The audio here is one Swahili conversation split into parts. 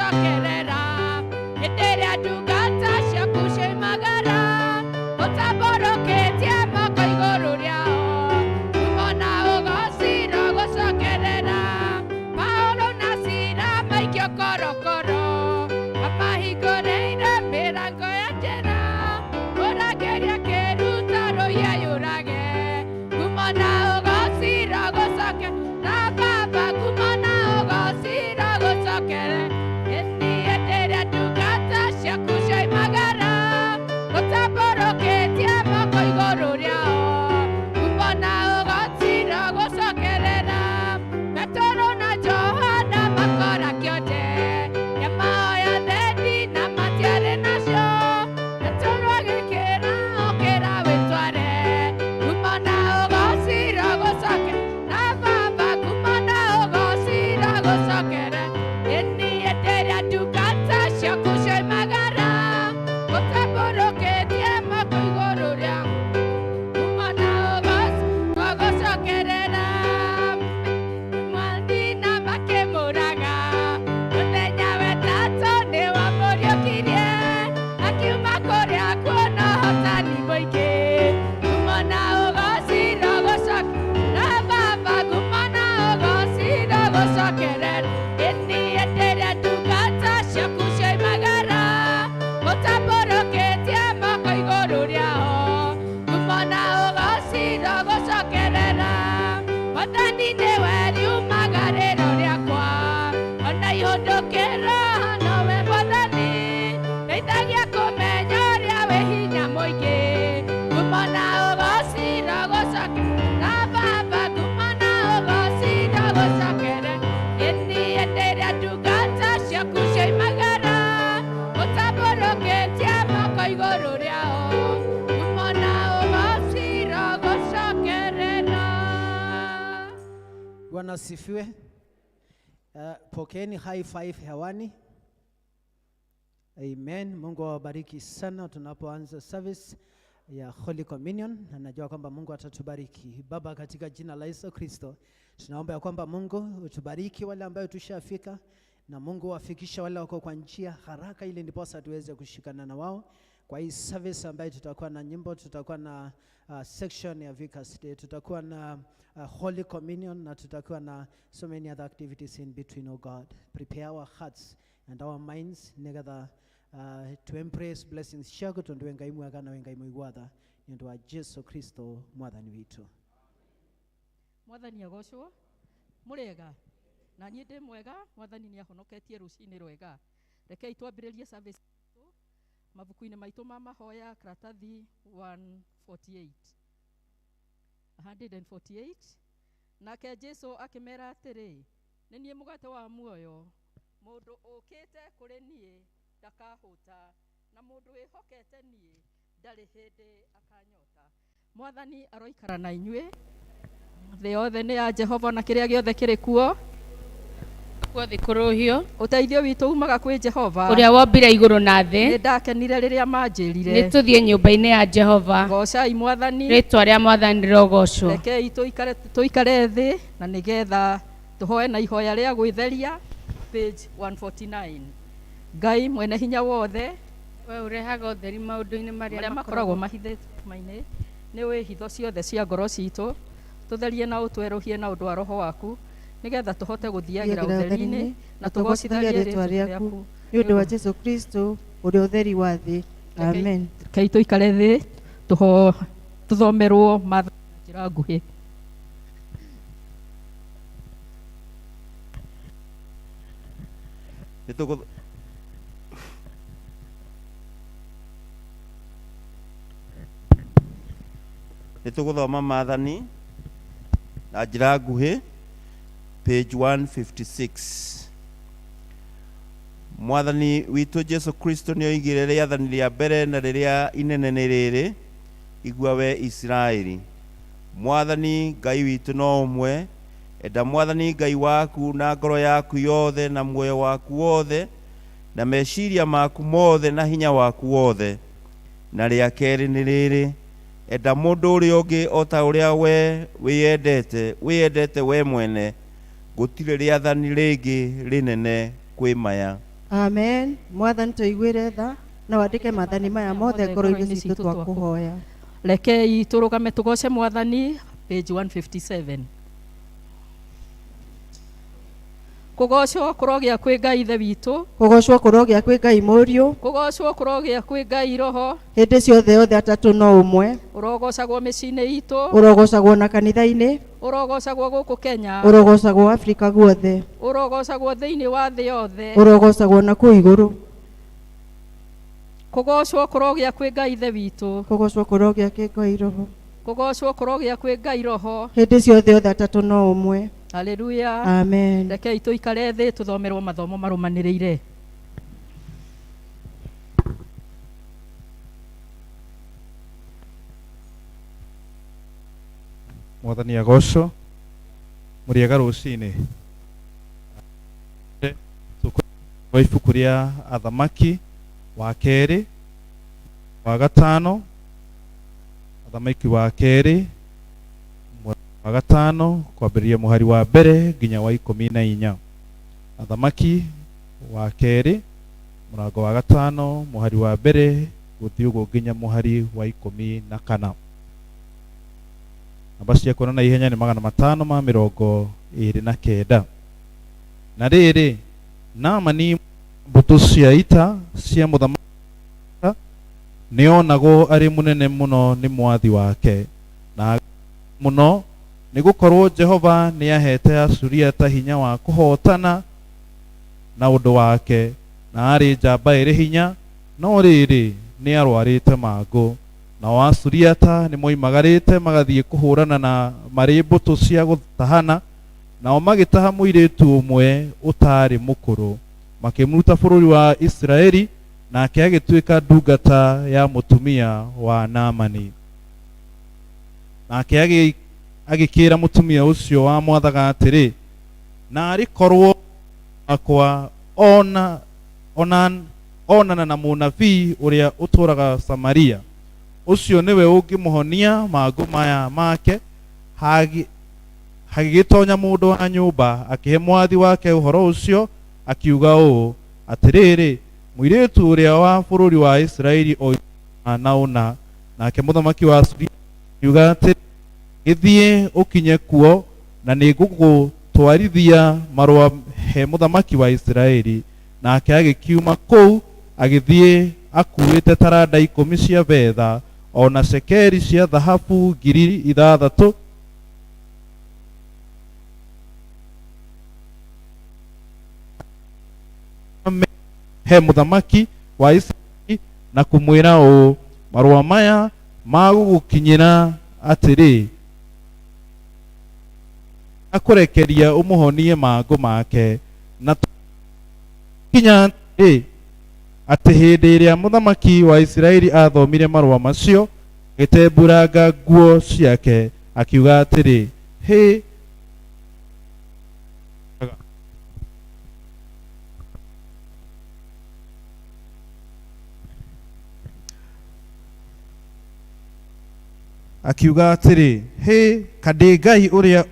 gucokerera ĩrĩa ndungata ciaku cioimagara ũtambũrũkĩtie moko igũrũ rĩao kumona ũgocira gucokerera Paulo na Sila maikio korokoro amahingũrĩire mĩrango ya njĩra ũrageria kĩruta rũiyũrage kumona ũgocira gucokerera Baba kumona ũgocira gucokere ĩni ĩrĩa ndungata ciaku cioimagara ũtambũrũkĩtie moko igũrũ rĩao kumona ũgocira gucokerera Petero na Johana makora kĩonje nĩmahoya thendi na matiarĩ nacio Petero agĩkĩra ũkĩra wĩtware kumona ũgocira gucokera Baba kumona ũgocira gucokere ĩni ĩrĩa ndungata ciaku cioimagara ũtambũrũkĩtie moko igũrũ rĩao kumona ũgocira gucokerera Mwandina makĩmũraga mũthenya wetatũ nĩwamũriũkirie akiuma kũrĩa kuona ũhotani mũingĩ kumona ũgocira gucokera Baba kumona ũgocira gucokerera ĩni ĩrĩa ndungata ciaku cioimagara ũtambũrũkĩtie moko igũrũ rĩao kumona ũgocira gucokerera Wathani nĩwe riumagarĩro rĩakwa ona ihũndũkĩra nowe Mwathani ndeithagia kũmenya ũrĩa wĩ hinya mũingĩ kumona ũgocira gucokera Baba kumona ũgocira gucokere ĩni ĩrĩa ndungata ciaku cioimagara ũtambũrũkĩtie moko igũrũ rĩao kumona ũgocira gucokerera. Bwana asifiwe. Pokeeni high five hewani. Amen. Mungu awabariki sana tunapoanza service ya Holy Communion, na najua kwamba Mungu atatubariki. Baba, katika jina la Yesu Kristo tunaomba ya kwamba Mungu utubariki wale ambao tushafika, na Mungu wafikisha wale wako kwa njia haraka, ili ndiposa tuweze kushikana na wao kwa hii service ambayo tutakuwa na nyimbo, tutakuwa na section ya Vicar's Day, tutakuwa na Holy Communion, na tutakuwa na so many other activities in between. Oh God, prepare our hearts and our minds together to embrace blessings shago tondu ngai mwega na ngai muigwatha ni undu wa Jesu Kristo mwathani witu. Mwathani agocwo murega na niĩ ndĩ mwega. Mwathani nĩ ahonoketie rũcinĩ rwega. Rekei twambĩrĩrie service mabuku-inĩ maitũ ma mahoya, karatathi 148. Nake Jesu akĩmera atĩrĩ, nĩ niĩ mũgate wa muoyo, mũndũ ũkĩte kũrĩ niĩ ndakahũta, na mũndũ wĩhokete niĩ ndarĩ hĩndĩ akanyota. Mwathani aroikara na inyuĩ. Thĩ yothe nĩ ya Jehova na kĩrĩa gĩothe kĩrĩ kuo guothe kũrũhio. Ũteithio witũ umaga kwĩ Jehova ũrĩa wombire igũrũ na thĩ. Nĩ ndakenire rĩrĩa manjĩrire Nĩ tũthiĩ nyũmba-inĩ ya Jehova. Gocai Mwathani. Rĩĩtwa rĩa Mwathani rĩrogocwo. Rekei tũikare thĩ na nĩgetha tũhoe na ihoya rĩa gwĩtheria. Page 149. Ngai mwene hinya wothe, we ũrehaga ũtheri maũndũ-inĩ marĩa makoragwo mahithĩtwo mainĩ, nĩ wĩhitho ciothe cia ngoro citũ, tũtherie na ũtwerũhie na ũndũ wa Roho waku, nĩgetha tũhote gũthiagĩra ũtheri-inĩ na tũgocithagie rĩĩtwa rĩaku nĩ ũndũ wa Jesu Kristo ũrĩa ũtheri wa thĩ. Amen. Rekei tũikare thĩ tũthomerwo mathayo na njĩra nguhĩ. Nĩtũgũthoma Maathani na njĩra nguhĩ, page 156. Mwathani witũ Jesu Kristo nĩoigire rĩathani rĩa mbere na rĩrĩa inene nĩ rĩrĩ, igua we Israeli. Mwathani Ngai witũ no ũmwe, enda Mwathani Ngai waku na ngoro yaku yothe na muoyo waku wothe na meciria maku mothe na hinya waku wothe. Na rĩa kerĩ nĩ rĩrĩ, enda mũndũ ũrĩa ũngĩ o ta ũrĩa we wĩyendete we mwene. Gũtirĩ rĩathani rĩngĩ rĩnene kwĩ maya. Amen. Mwathani tuiguire tha na wandike mathani maya mothe ngoro-inĩ citũ twakũhoya. Rekei tũrũgame tũgoce Mwathani, page 157. Kũgocwo kũrogĩa kwĩ Ngai ithe witũ, Kũgocwo kũrogĩa kwĩ Ngai Mũriũ, kũgocwo kũrogĩa kwĩ Ngai Roho, hĩndĩ ciothe othe atatũ no ũmwe, ũrogocagwo mĩciĩ-inĩ itũ, ũrogocagwo na kanitha-inĩ, ũrogocagwo gũkũ Kenya, ũrogocagwo Afrika guothe, ũrogocagwo thĩinĩ wa thĩ yothe, ũrogocagwo na kũu igũrũ. kũgocwo kũrogĩa kwĩ Ngai ithe witũ, Kũgocwo kũrogĩa kwĩ Ngai Roho, kũgocwo kũrogĩa kwĩ Ngai Roho. hĩndĩ ciothe othe atatũ no ũmwe. Haleluya. Amen. Rekei tũikare thĩ tũthomerwo mathomo marũmanĩrĩire. Mwathani agocwo mũrĩega rũcinĩ. Wa ibuku rĩa Athamaki wa kerĩ wa gatano, Athamaki wa kerĩ wa gatano kwambĩrĩria mũhari wa mbere nginya wa 14. Athamaki wa kerĩ mũrango wa gatano mũhari wa mbere gũthiĩ ũguo nginya mũhari wa 14. Namba cia kuona na ihenya nĩ 529. Na rĩrĩ Naamani mbũtũ cia ita cia mũthamaki nĩonagwo arĩ mũnene mũno nĩ mwathi wake, na mũno nĩ gũkorwo Jehova nĩahete Asuriata hinya wa kũhotana na ũndũ wake, na arĩ njamba ĩrĩ hinya, no rĩrĩ nĩ arwarĩte mangũ. Nao Asuriata nĩ moimagarĩte magathiĩ kũhũrana na marĩ mbũtũ cia gũtahana, nao magĩtaha mũirĩtu ũmwe ũtarĩ mũkũrũ, makĩmuta bũrũri wa Israeli, nake agĩtuĩka ndungata ya mũtumia wa Naamani. Nake agĩkĩra mũtumia ũcio wa mwathaga atĩrĩ, na arĩkorwo akwa onana na mũnabii ũrĩa ũtũraga Samaria, ũcio nĩwe ũngĩmũhonia mangũ maya make. Hagĩgĩtonya mũndũ wa nyũmba akĩhe mwathi wake ũhoro ũcio, akiuga ũũ atĩrĩrĩ, mũirĩtu ũrĩa wa bũrũri wa Israeli oina. Nake mũthamaki wa Asuri akiuga atĩrĩ, gĩthiĩ ũkinye kuo, na nĩ ngũgũtwarithia marũa he mũthamaki wa Israeli. Nake agĩkiuma kũu agĩthiĩ akuĩte taranda 10 cia betha, ona cekeri cia thahabu 6,000 he mũthamaki wa Israeli, na kũmwĩra ũũ, marũa maya magũgũkinyĩra atĩrĩ, akũrekeria ũmũhonie mangũ make. Na kinya atĩ hĩndĩ ĩrĩa mũthamaki wa Israeli athomire marũa macio, agĩtembũranga nguo ciake, akiuga atĩrĩ, hĩ akiuga atĩrĩ, hĩ kadĩ Ngai ũrĩa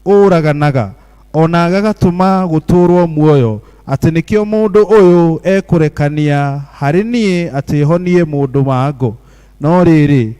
ũraganaga ona agatũma gũtũrwo muoyo, atĩ nĩkĩo mũndũ ũyũ ekũrekania harĩ niĩ atĩ honie mũndũ mangũ. No rĩrĩ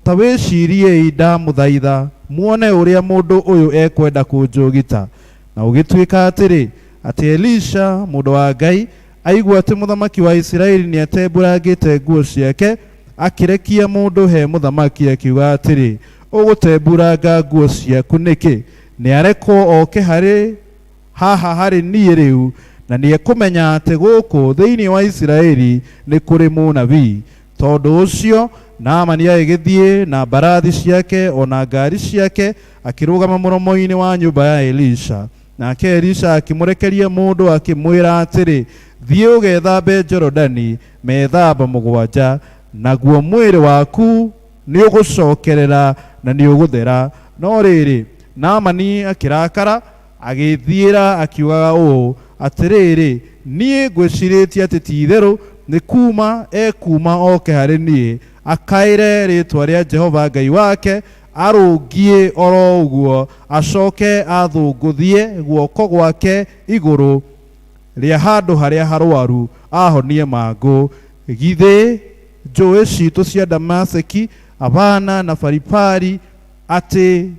ta wĩciriei ndamũthaitha muone ũrĩa mũndũ ũyũ ekwenda kũnjũgita. Na ũgĩtuĩka atĩrĩ, atĩ Elisha mũndũ wa Ngai aigua atĩ mũthamaki wa Israeli nĩ atembũrangĩte nguo ciake, akĩrekia mũndũ he mũthamaki, akiuga atĩrĩ, ũgũtembũranga nguo ciaku nĩkĩ? Nĩ arekwo oke haha harĩ niĩ rĩu, na nĩ ekũmenya atĩ gũkũ thĩinĩ wa Israeli nĩ kũrĩ mũnabii. Tondũ ũcio Naamani agĩthiĩ na mbarathi ciake ona ngari ciake, akĩrũgama mũromo-inĩ wa nyũmba ya Elisha. Nake Elisha akĩmũrekeria mũndũ akĩmwĩra atĩrĩ, thiĩ ũgethambe Jorodani methamba 7, naguo mwĩrĩ waku nĩ ũgũcokerera na nĩ ũgũthera. No rĩrĩ Naamani akĩrakara, agĩthiĩra akiugaga ũũ atĩrĩrĩ, niĩ ngwĩcirĩtie atĩ ti-itherũ nĩ kuma oke harĩ niĩ, akaĩre rĩtwa rĩa Jehova Ngai wake, arũngie oro ũguo, acoke athũngũthie guoko gwake igũrũ, rĩa handũ harĩa harwaru ahonie mangũ. Githĩ njũĩ citũ cia Damaseki, Abana na Faripari atĩ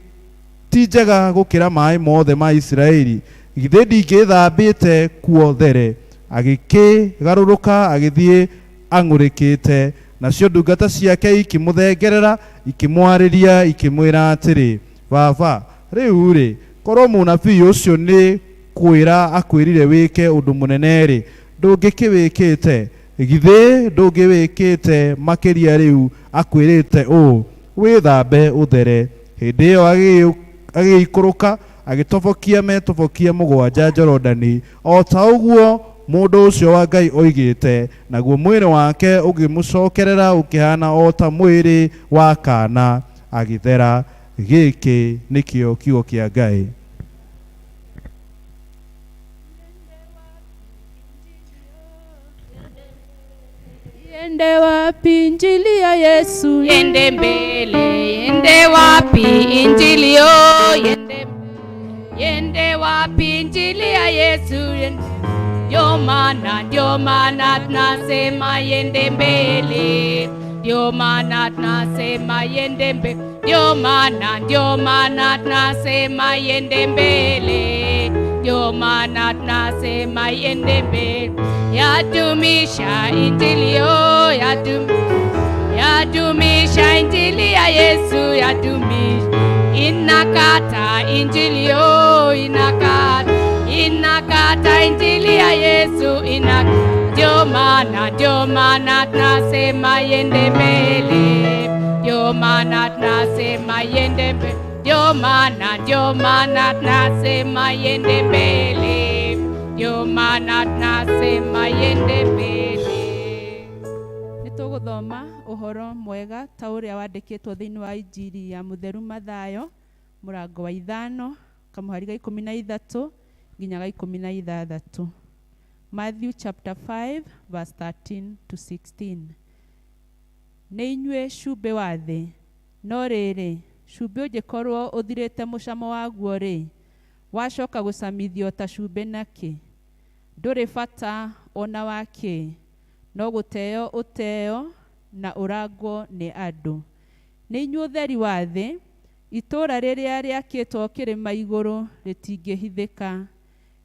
ti njega gũkĩra maĩ mothe ma Isiraeli? Githĩ ndingĩthambĩte kuo there? Agĩkĩgarũrũka agĩthiĩ ang'ũrĩkĩte, nacio ndungata ciake ikĩmũthengerera ikĩmwarĩria ikĩmwĩra atĩrĩ, baba, rĩu-rĩ, korwo mũnabii ũcio nĩ kwĩra akwĩrire wĩke ũndũ mũnene-rĩ, ndũngĩkĩwĩkĩte? Githĩ ndũngĩwĩkĩte makĩria rĩu akwĩrĩte ũũ, wĩthambe ũthere? Hĩndĩ ĩyo agĩikũrũka agĩtobokia metobokia mũgwanja Jorodani, o ta ũguo mũndũ ũcio wa Ngai oigĩte, naguo mwĩrĩ wake ũgĩmũcokerera ũkĩhana o ta mwĩrĩ wa kaana agĩthera. Gĩkĩ nĩkĩo kiugo kĩa Ngai. Yende wapi injili ya Yesu? Yende mbele, yende wapi injili yo? Yende wapi injili ya Yesu? Ndio maana tunasema yende mbele. Ndio maana tunasema yende mbele. Ndio maana tunasema yende mbele. Ndio maana tunasema yende mbele. Yadumisha injili yo, yadumisha injili ya Yesu, yadumisha. Inakata injili yo, inakata injili ya Yesu, ndio maana tunasema yende mbele. Ndio maana tunasema yende mbele. Ndio maana tunasema yende mbele. Ndio maana tunasema yende mbele. Nĩtũgũthoma ũhoro mwega ta ũrĩa wandĩkĩtwo thĩinĩ wa injili ya mũtheru Mathayo mũrango wa 5 kamuhari ga 13 nginya ga 16. Matthew chapter 5 verse 13 to 16. Nĩ inyuĩ cumbĩ wa thĩ, no rĩrĩ cumbĩ ũngĩkorwo ũthirĩte mũcamo waguo-rĩ, wacoka gũcamithio ta cumbĩ nakĩ? Ndũrĩ bata ona wakĩ, no gũteo ũteo na ũrangwo nĩ andũ. Nĩ inyuĩ ũtheri wa thĩ, itũũra rĩrĩa rĩakĩtwo kĩrĩma igũrũ rĩtingĩhithĩka.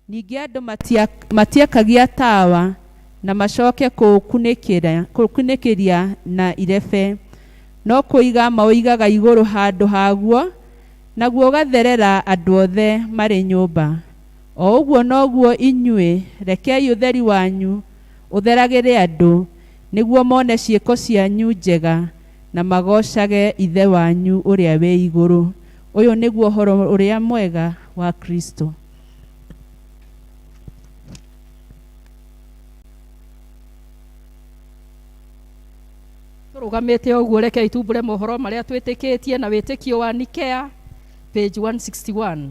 Ningĩ andũ matiakagia tawa na macoke kũkunĩkĩria na irebe, no kũiga maũigaga igũrũ handũ haguo, naguo ũgatherera andũ othe marĩ nyũmba. O ũguo noguo inyuĩ, rekei ũtheri wanyu ũtheragĩre andũ, nĩguo mone ciĩko cianyu njega na magocage ithe wanyu ũrĩa wĩ igũrũ. Ũyũ nĩguo ũhoro ũrĩa mwega wa Kristo. Tũrũgamĩte ũguo, rekei tumbũre mohoro marĩa twĩtĩkĩtie na wĩtĩkio wa Nikea, page 161.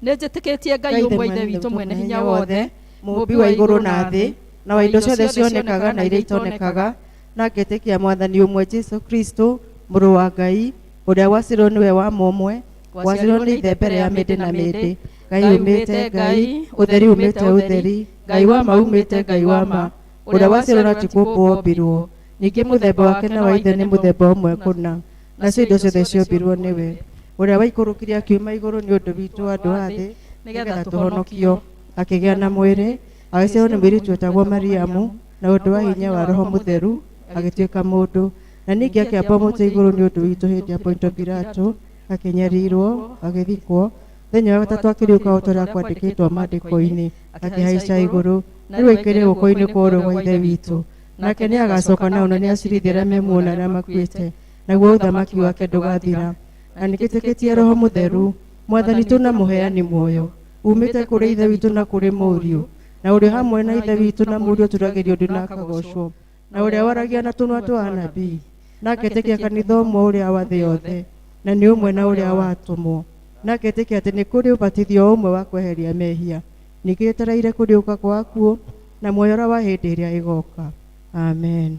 Nĩnjĩtĩkĩtie Ngai ũmwe Ithe witũ mwene hinya wothe, mũmbi wa igũrũ na thĩ, na wa indo ciothe cionekaga na iria itonekaga, na ngĩtĩkia Mwathani ũmwe Jesũ Kristo, mũrũ wa Ngai, ũrĩa wacirwo nĩwe wa mũmwe, wacirwo nĩ ithe mbere ya mĩndĩ na mĩndĩ. Ngai umĩte Ngai, ũtheri umĩte ũtheri, Ngai wa ma umĩte Ngai wa ma, ũrĩa wacirwo na ti gũkũ wombirwo. Ningĩ mũthemba wake na wa ithe nĩ mũthemba ũmwe kũna, nacio indo ciothe ciombirwo nĩwe, ũrĩa waikũrũkire akiuma igũrũ nĩ ũndũ witũ andũ a thĩ, nĩgetha tũhonokio. Akĩgĩa na mwĩrĩ, agĩciarwo nĩ mũirĩtu wetagwo Mariamu, na ũndũ wa hinya wa Roho Mũtheru agĩtuĩka mũndũ, na ningĩ akĩamba mũtĩ igũrũ nĩ ũndũ witũ hĩndĩ ya Pontio Pilato, akĩnyarirwo, agĩthikwo. Mũthenya wa gatatũ akĩriũka o ta ũrĩa kwandĩkĩtwo maandĩko-inĩ, akĩhaica igũrũ, nĩguo aikare guoko-inĩ kwa ũrĩo gwa ithe witũ. Nake nĩ agacoka nao na nĩ acirithia arĩa memuona arĩa makuĩte, naguo ũthamaki wake ndũgathira. Na nĩkĩtĩkĩtie Roho Mũtheru, Mwathani tu na mũheani muoyo, umĩte kũrĩ ithe witũ na kũrĩ mũriũ, na ũrĩ hamwe na ithe witũ na mũriũ turagĩrio ndĩ na akagocwo, na ũrĩa waragia na tũnua twa anabii, na aketĩkia kanitha ũmwe ũrĩa wa thĩ yothe, na nĩ ũmwe na ũrĩa watũmwo, na aketĩkia atĩ nĩ kũrĩ ũbatithio ũmwe wa kweheria mehia, ningĩ gĩtereire kũriũka kwa akuũ na muoyo wa hĩndĩ ĩrĩa ĩgoka. Amen.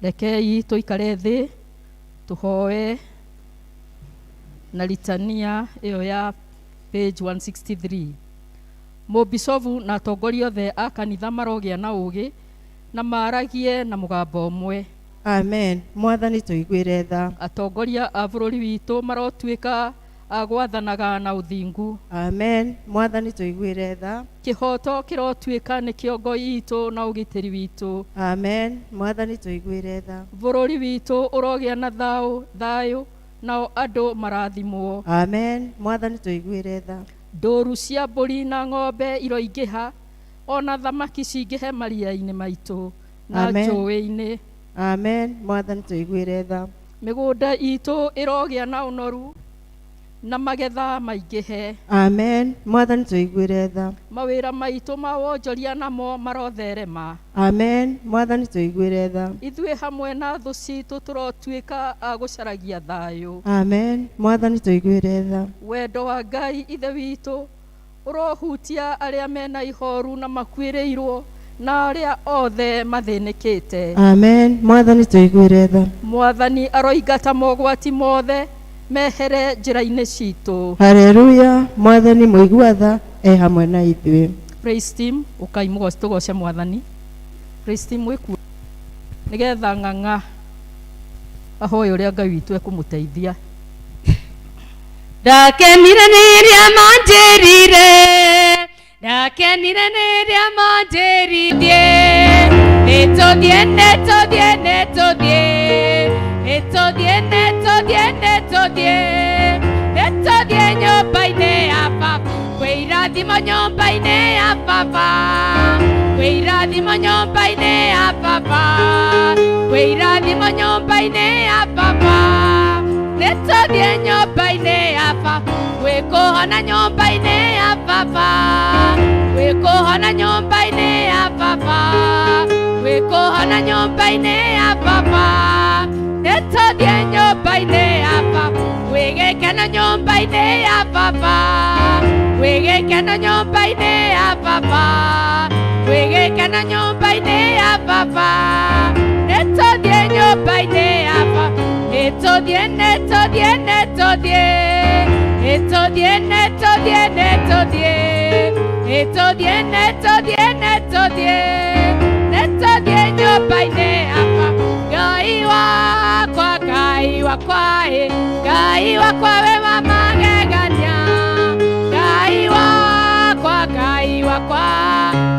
Rekei tũikare thĩ tũhoe na litania ĩyo ya page 163. Mũbicobu na atongoria othe a kanitha marogĩa na ũgĩ na maragie na mũgambo ũmwe. Amen. Mwathani tũiguĩre tha. Atongoria a bũrũri witũ marotuĩka a gwathanaga na ũthingu. Amen. Mwathani tũiguĩre tha. Kĩhoto kĩrotuĩka nĩ kĩongo itũ na ũgitĩri witũ. Amen. Mwathani tũiguĩre tha. Bũrũri witũ ũrogĩa na thayũ nao andũ marathimwo. Amen. Mwathani tũiguĩre tha. Ndũru cia mbũri na ng'ombe iroingĩha, ona thamaki cingĩhe maria-inĩ maitũ na njũĩ-inĩ. Amen. Mwathani tũiguĩre tha. Mĩgũnda itũ ĩrogĩa na ũnoru na magetha maingĩhe. Amen. Mwathani tũiguĩre tha. Mawĩra maitũ ma wonjoria namo marotherema. Amen. Mwathani tũiguĩre tha. Ithuĩ hamwe na thũ citũ tũrotuĩka a gũcaragia thayũ. Amen. Mwathani tũiguĩre tha. Wendo wa Ngai ithe witũ ũrohutia arĩa mena ihoru na makuĩrĩirwo na arĩa othe mathĩnĩkĩte. Amen. Mwathani tũiguĩre tha. Mwathani aroingata mogwati mothe mehere njĩra-inĩ citũ. Haleluya. Mwathani mũigua tha hamwe na ithuĩ. Praise team, ũkai tũgoce Mwathani. Praise team wĩkuo nĩgetha ng'ang'a ahoe ũrĩa Ngai witũ ekũmũteithia. Ndakenire nĩrĩa manjĩrire, ndakenire nĩrĩa manjĩrire, nĩtũthiĩ nĩtũthiĩ nĩtũthiĩ nĩtũthiĩ nĩtũthiĩ nĩtũthiĩ nĩtũthiĩ nyũmba-inĩ ya Baba, kwĩ irathimo nyũmba-inĩ ya Baba, kwĩ irathimo nyũmba-inĩ ya Baba, kwĩ irathimo nyũmba-inĩ ya Baba, nĩtũthiĩ nyũmba-inĩ ya Baba, gwĩkũhona nyũmba-inĩ ya Baba, gwĩkũhona nyũmba-inĩ ya Baba, gwĩkũhona nyũmba-inĩ ya Baba, nĩtũthiĩ nyũmba-inĩ ya Baba, gwĩgĩkeno nyũmba-inĩ ya Baba, gwĩgĩkeno nyũmba-inĩ ya Baba, gwĩgĩkeno nyũmba-inĩ ya Baba, nĩtũthiĩ nyũmba-inĩ ya Baba, nĩtũthiĩ nĩtũthiĩ nĩtũthiĩ nĩtũthiĩ nĩtũthiĩ nĩtũthiĩ nĩtũthiĩ nĩtũthiĩ nĩtũthiĩ nĩtũthiĩ nyũmba-inĩ ya Baba. Ngai wakwa, Ngai wakwa, Ngai wakwa we wa magegania, Ngai wakwa, Ngai wakwa,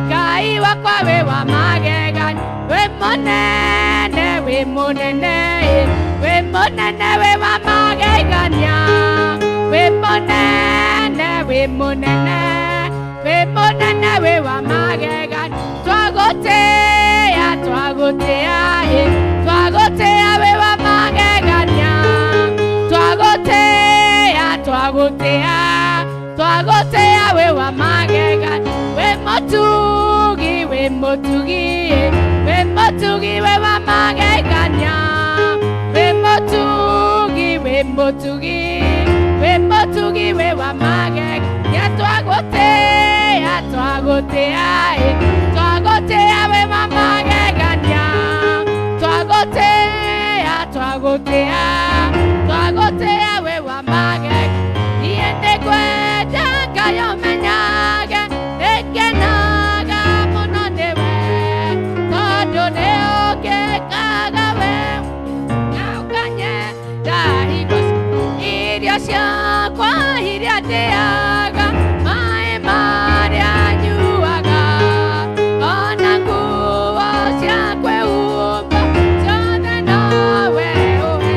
Ngai wakwa we wa magegania, we mũnene, we mũnene, we mũnene we wa magegania, we mũnene, we mũnene, we mũnene we wa magegania, twagũtĩĩa twagũtĩĩa twagũtĩĩa we wa magegania, twagũtĩĩa twagũtĩĩa twagũtĩĩa we wa magegania, we mũtugi, we mũtugi, we mũtugi we wa magegania, we mũtugi, we mũtugi, we mũtugi we wa magegania, twagũtĩĩa twagũtĩĩa twagũtĩĩa we wa magegania, twagũtĩĩa twagũtĩĩa twagũtĩĩa we wa magegania, niĩ nĩngwenda Ngai ũmenyage nĩngenaga mũno nĩwe, tondũ nĩũngĩkaga we na ũkanyenda hingo irio ciakwa iria ndĩaga, maĩ marĩa nyuaga, ona nguo cia kwĩhumba ciothe nowe ũhe,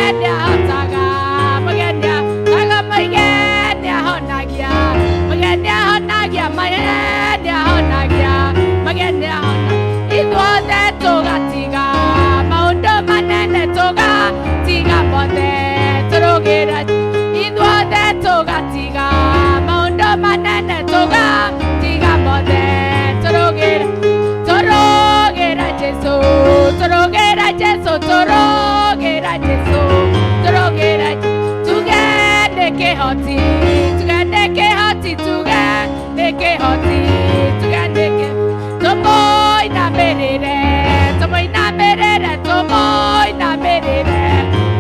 magenia hotaga magenia aga magenia honagia magenia honagia magenia honagia magenia hona ithuothe tũgatiga maũndũ manene tũgatiga mothe tũrũgĩra ithuothe tũgatiga maũndũ manene tũgatiga mothe tũrũgĩra Jesu tũrũgĩra Jesu tũrũgĩra Jesu tũrũgĩra tugende kĩhoti tugende kĩhoti tugende kĩhoti tugende tũmũinamĩrĩre tũmũinamĩrĩre tũmũinamĩrĩre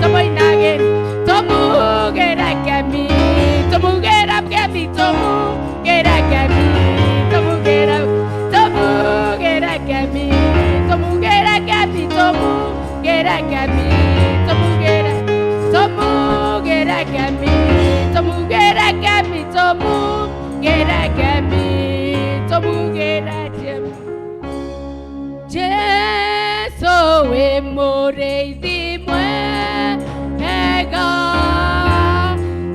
tũmũinagĩre tũmugĩre kemi tũmugĩre kemi tũmugĩre kemi tũmugĩre kemi tũmugĩre kemi tũmugĩre kemi tũmugĩre kemi tũmugĩre kemi tũmugĩre kemi tũmugĩre kemi Jesu wĩ mũrĩithi mwega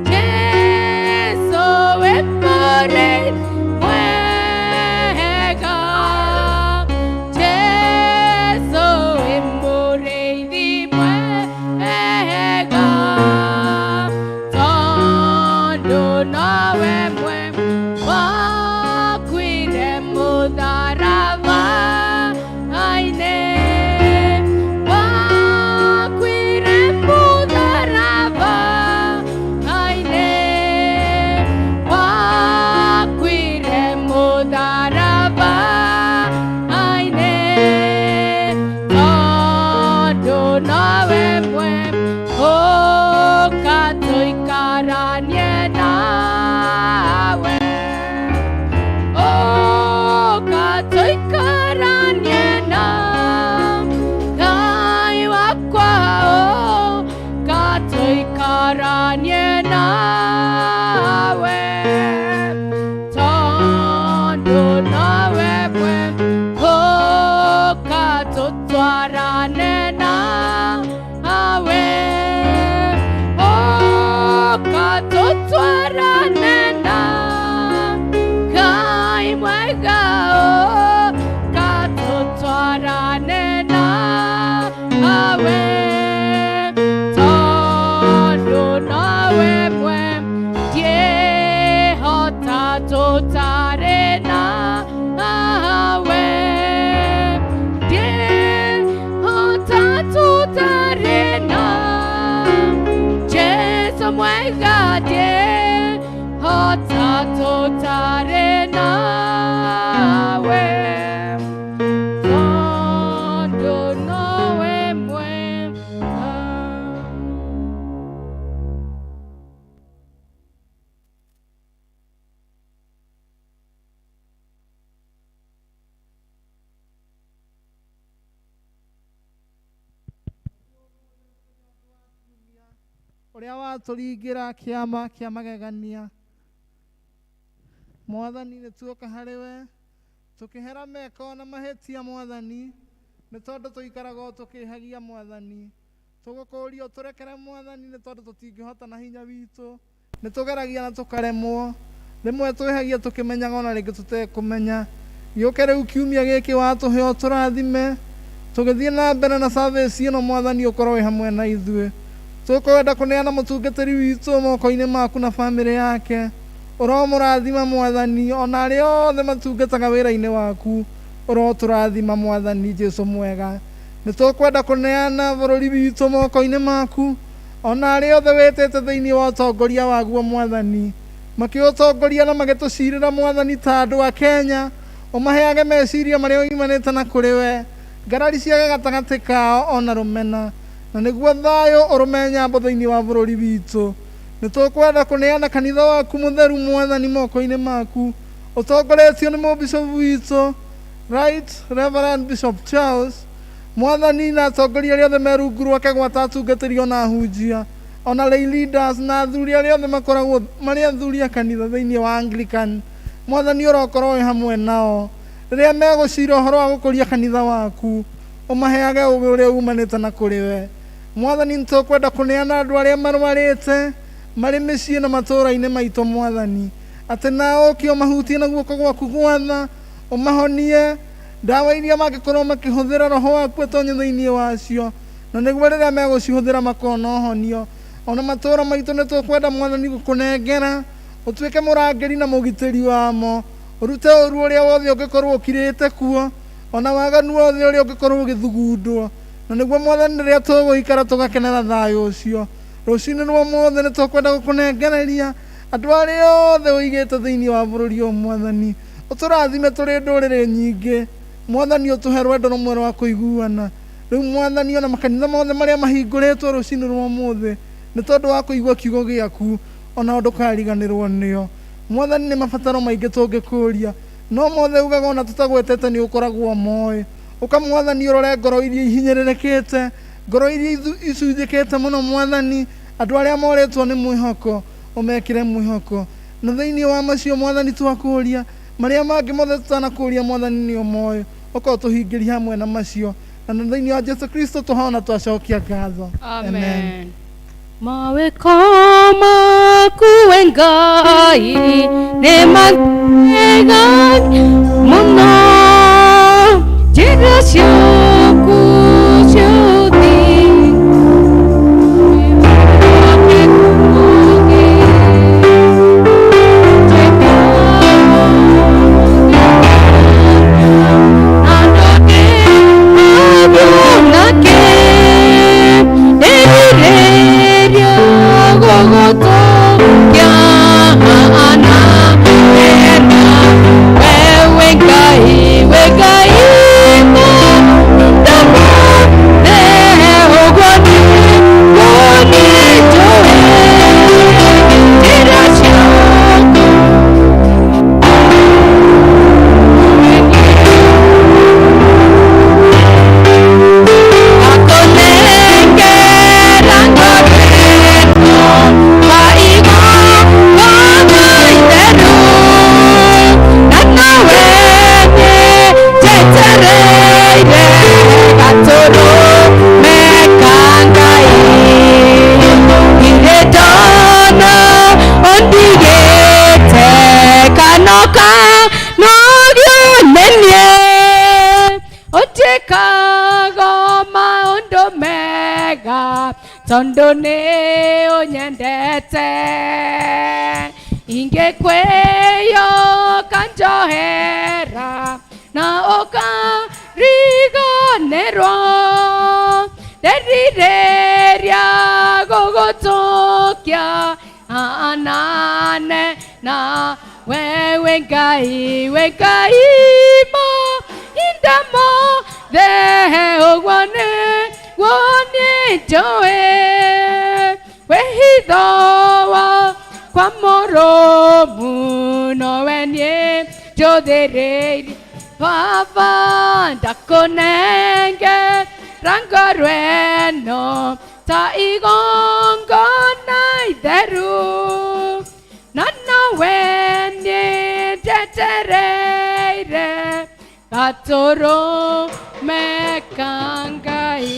Jesu wĩ mũrĩithi mwega Jesu wĩ mũrĩithi mwega tondũ nowe wakuire mũtharaba-inĩ wakuire mũtharaba-inĩ wakuire mũtharaba-inĩ tondũ nowe ũka tũikaranie nawe ũka tũikaranie na Ngai wakwa ũka tũikaranie nawe tondũ nowe ũka tũtwarane nawe ũka tũtwarane na Ngai mwega ũka tũtwarane nawe tondũ nowe ngĩhota tũtarĩ nawe ngĩhota tũtarĩ na Jesu mwega ngĩhota tũtarĩ nawe tondũ nowe mwega ũrĩa watũringĩra kĩama kĩa magegania Mwathani nĩ tuoka harĩ we tũkĩhera meko na mahĩtia Mwathani nĩ tondũ tũikaraga tũkĩhagia Mwathani tũgũkũũria ũtũrekere Mwathani nĩ tondũ tũtingĩhota na hinya witũ nĩ tũgeragia na tũkaremwo rĩmwe twĩhagia tũkĩmenyaga ona rĩngĩ tũtekũmenya gĩũke rĩu kiumia gĩkĩ watũhe ũtũrathime tũgĩthiĩ na mbere na service ĩno Mwathani ũkorwo wĩ hamwe na ithuĩ tũkwenda kũneana mũtungatĩri witũ moko-inĩ maku na bamĩrĩ yake ũromũrathima Mwathani ona arĩa othe matungataga wĩra-inĩ waku ũrotũrathima Mwathani Jesu mwega nĩ tũkwenda kũneana bũrũri witũ moko-inĩ maku ona arĩa othe wĩtĩte thĩinĩ wa ũtongoria waguo Mwathani makĩũtongoria na magĩtũcirĩra Mwathani ta andũ a Kenya ũmaheage meciria marĩa oimanĩte na kũrĩ we ngarari ciage gatagatĩ kao ona rũmena na nĩguo thayũ ũrũme nyambo thĩinĩ wa bũrũri witũ nĩ tũkwenda kũneana kanitha waku mũtheru Mwathani moko-inĩ maku ũtongoretio nĩ mũbishopu witũ Right Reverend Bishop Charles Mwathani na atongoria arĩa othe me rungu rwake gwata atungatĩrio na ahunjia ona lay leaders na athuri arĩa othe makoragwo marĩ athuri a kanitha thĩinĩ wa Anglican Mwathani ũrokorwo wĩ hamwe nao rĩrĩa megũcira ũhoro wa gũkũria kanitha waku ũmaheage ũũgĩ ũrĩa umanĩte na kũrĩ we Mwathani nitũkwenda kũneana andũ arĩa marwarĩte marĩ mĩciĩ na matũũra-inĩ maitũ Mwathani, atĩ nao ũkĩ ũmahutie na guoko gwaku gwatha, ũmahonie ndawa iria mangĩkorwo makĩhũthĩra, Roho waku atonye thĩinĩ wacio, na nĩguo rĩrĩa megũcihũthĩra makona ũhonio. Ona matũũra maitũ nĩtũkwenda Mwathani gũkũnengera, ũtuĩke mũrangĩri na mũgitĩri wamo, ũrute ũru ũrĩa wothe ũngĩkorwo ũkirĩte kuo, ona waganu wothe ũrĩa ũngĩkorwo ũgĩthugundwo, na nĩguo Mwathani rĩrĩa tũgũikara tũgakenera thayũ ũcio. Rũciinĩ rwa ũmũthĩ nĩtũkwenda gũkũnengereria andũ arĩa othe ũigĩte thĩinĩ wa bũrũri ũyũ Mwathani, ũtũrathime tũrĩ ndũrĩrĩ nyingĩ Mwathani, ũtũhe rwendo rũmwe rwa kũiguana. Rĩu Mwathani, ona makanitha mothe marĩa mahingũrĩtwo rũciinĩ rwa ũmũthĩ nĩ tondũ wa kũigua kiugo gĩaku, ona ndũkariganĩrwo nĩo Mwathani. Nĩ mabataro maingĩ tũngĩkũria, no mothe ugaga ona tũtagwetete nĩ ũkoragwo moĩ. Ũka Mwathani ũrore ngoro iria ihinyĩrĩrĩkĩte, ngoro iria icunjĩkĩte mũno Mwathani, andũ arĩa morĩtwo nĩ mwĩhoko, ũmekĩre mwĩhoko. Na thĩinĩ wa macio Mwathani twakũria, marĩa mangĩ mothe tũtanakũria Mwathani nĩ ũmoĩ, ũkorwo tũhingĩri hamwe na macio, na thĩinĩ wa Jesu Kristo tũhaona twacokia ngatho. Amen. Mawĩko maku we Ngai nĩ mega mũno, njĩra ciaku ciothe tondũ nĩ ũnyendete, ingĩkwĩyoka njohera na ũkariganĩrwo, nderirĩria gũgũtũkia anane na wewe Ngai, we Ngai mahinda mothe ũguo nĩguo niĩ njũĩ, wĩhitho wakwa mũrũmu nowe niĩ njũthĩrĩirie, Baba ndakũnengera ngoro ĩno ta igongona itheru, na nowe niĩ njetereire gatũrũme ka Ngai.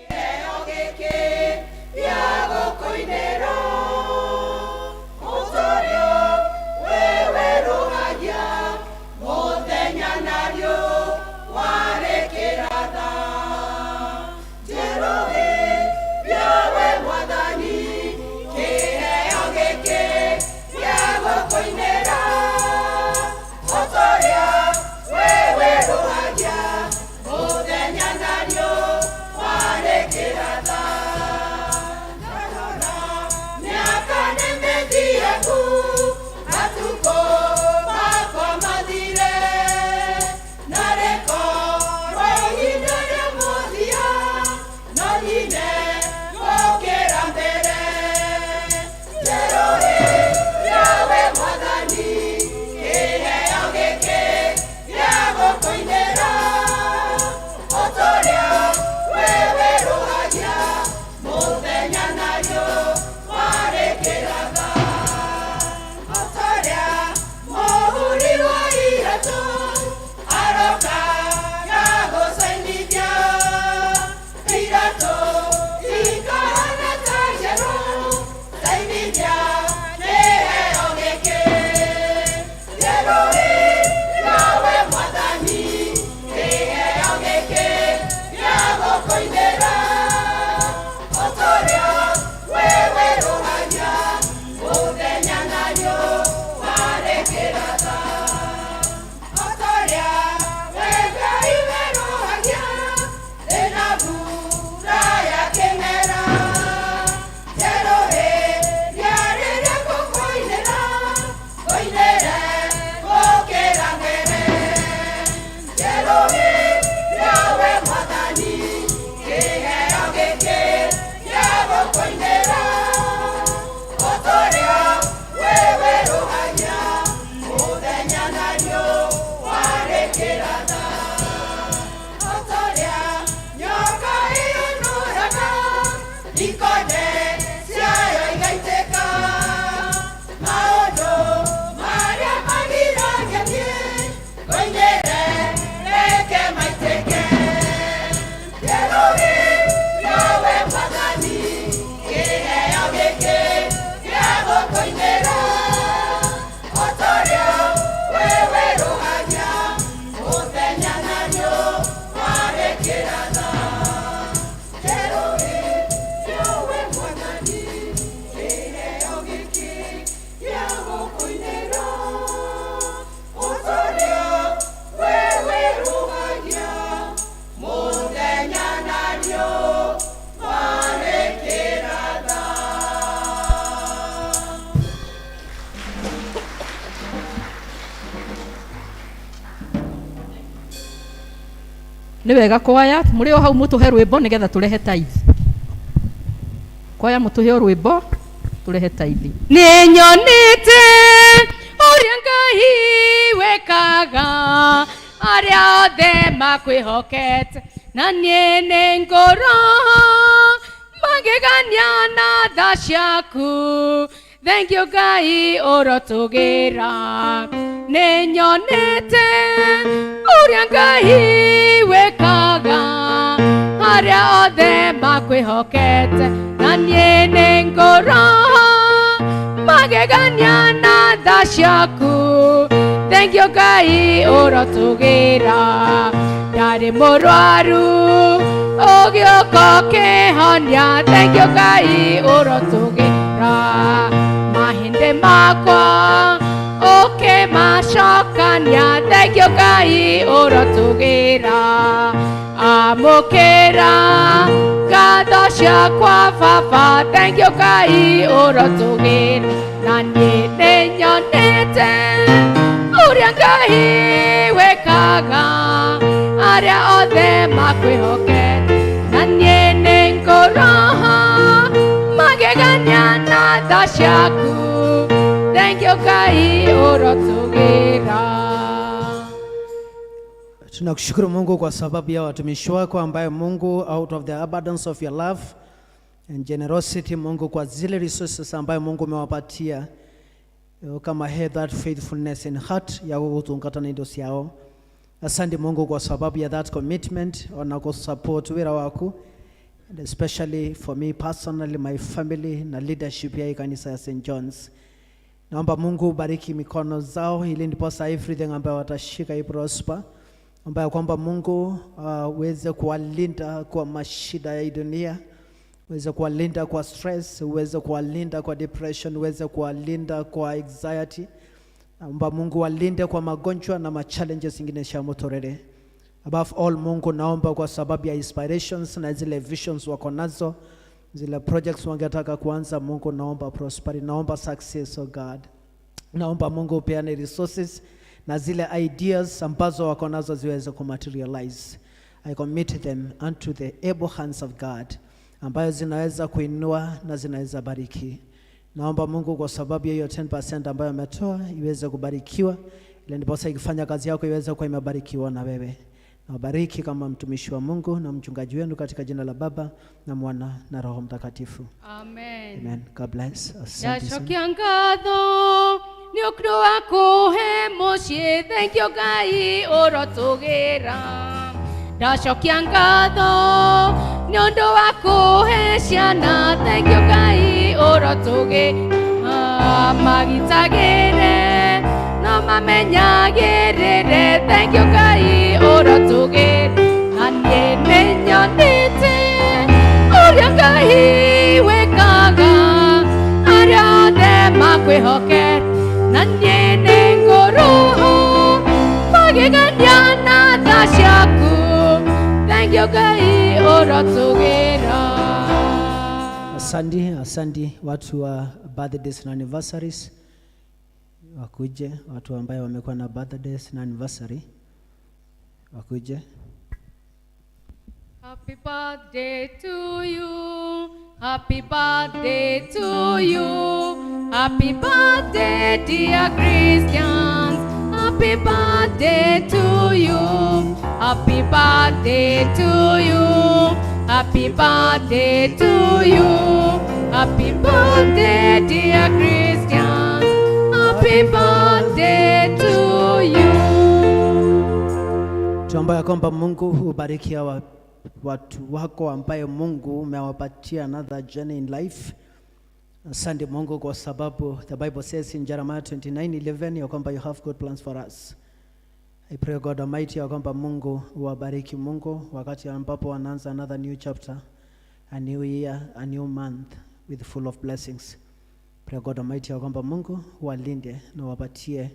Yeah. nĩ wega kwaya mũrĩ o hau mũtũhe rwĩmbo nĩgetha tũrehe tithe. Kwaya mũtũhe rwĩmbo tũrehe tithe. Nĩ nyonete ũrĩa Ngai wekaga arĩa othe makwĩhokete, na niĩ nĩ ngoro magegania na tha ciaku. Thank you Ngai ũrotũgĩra. Nĩ nyonete ũrĩa Ngai wekaga arĩa othe makwĩhokete, na niĩ nĩ ngoro magegania na tha ciaku. Thank you Ngai ũrotũgĩra. Ndarĩ mũrwaru ũgĩũka ũkĩhonia. Thank you Ngai ũrotũgĩra. Mahĩndĩ makwa ũkĩmacokania. Thank you Ngai ũrotũgĩra. Amũkĩra ngatho ciakwa Baba. Thank you Ngai ũrotũgĩra. Na niĩ nĩ nyonete ũrĩa Ngai wekaga arĩa othe makwĩhokete, na niĩ nĩ ngoro magegania na tha ciaku. Thank you Ngai ũrotũgĩra. Tunakushukuru Mungu kwa sababu ya watumishi wako ambaye Mungu, out of the abundance of your love and generosity, Mungu, kwa zile resources ambaye Mungu umewapatia, kama have that faithfulness in heart ya kutungata na indosi yao. Asante Mungu kwa sababu ya that commitment wanako support wira wako, and especially for me personally, my family na leadership ya kanisa ya St. John's. Naomba Mungu ubariki mikono zao ili ndiposa everything ambayo watashika prosper, ambayo kwamba Mungu uweze kuwalinda kwa mashida ya dunia, uweze kuwalinda kwa stress, uweze kuwalinda kwa depression, uweze kuwalinda kwa anxiety. Naomba Mungu walinde kwa magonjwa na machallenges zingine sha motorere. Above all Mungu, naomba kwa sababu ya inspirations na zile visions wako nazo, zile projects wangetaka kuanza, Mungu naomba prosperity, naomba success, oh God. Naomba Mungu upeane resources na zile ideas ambazo wako nazo ziweze kumaterialize. I commit them unto the able hands of God, ambayo zinaweza kuinua na zinaweza bariki. Naomba Mungu kwa sababu ya hiyo 10% ambayo ametoa iweze kubarikiwa, ili ndiposa ikifanya kazi yako iweze kuwa imebarikiwa na wewe. Na bariki kama mtumishi wa Mungu na mchungaji wenu katika jina la Baba na Mwana na Roho Mtakatifu. Amen. Amen. God bless. Yacokia ngatho nĩ ũndũ wa kũhe mũciĩ. Thank you Ngai ũrotũgĩra. Ndacokia ngatho nĩ ũndũ wa kũhe ciana. Thank you Ngai ũrotũgĩra. Magitagĩre na mamenyagĩrĩre. Thank you Ngai ũrotũgĩra. Na niĩ nĩ nyonete ũrĩa Ngai wekaga arĩa othe makwĩhokete, na niĩ nĩ ngoro magegania na tha ciaku. Thank you Ngai ũrotũgĩra. Asante watu wa birthdays na anniversaries, wakuje. Watu ambao wamekuwa na birthdays na anniversary wakuje. Happy birthday to you. Happy birthday to you. Happy birthday dear Christians. Happy birthday to you. Happy birthday to you. Happy birthday to you. Happy birthday dear Christians. Happy birthday to you. Tuombe kwamba Mungu ubariki hawa watu wako ambaye Mungu umewapatia another journey in life. Asante Mungu kwa sababu the Bible says in Jeremiah 29:11 ya kwamba you have good plans for us. I pray God Almighty ya kwamba Mungu uwabariki Mungu wakati ambapo wanaanza another new chapter, a new year, a new month with full of blessings. Pray God Almighty ya kwamba Mungu walinde na wapatie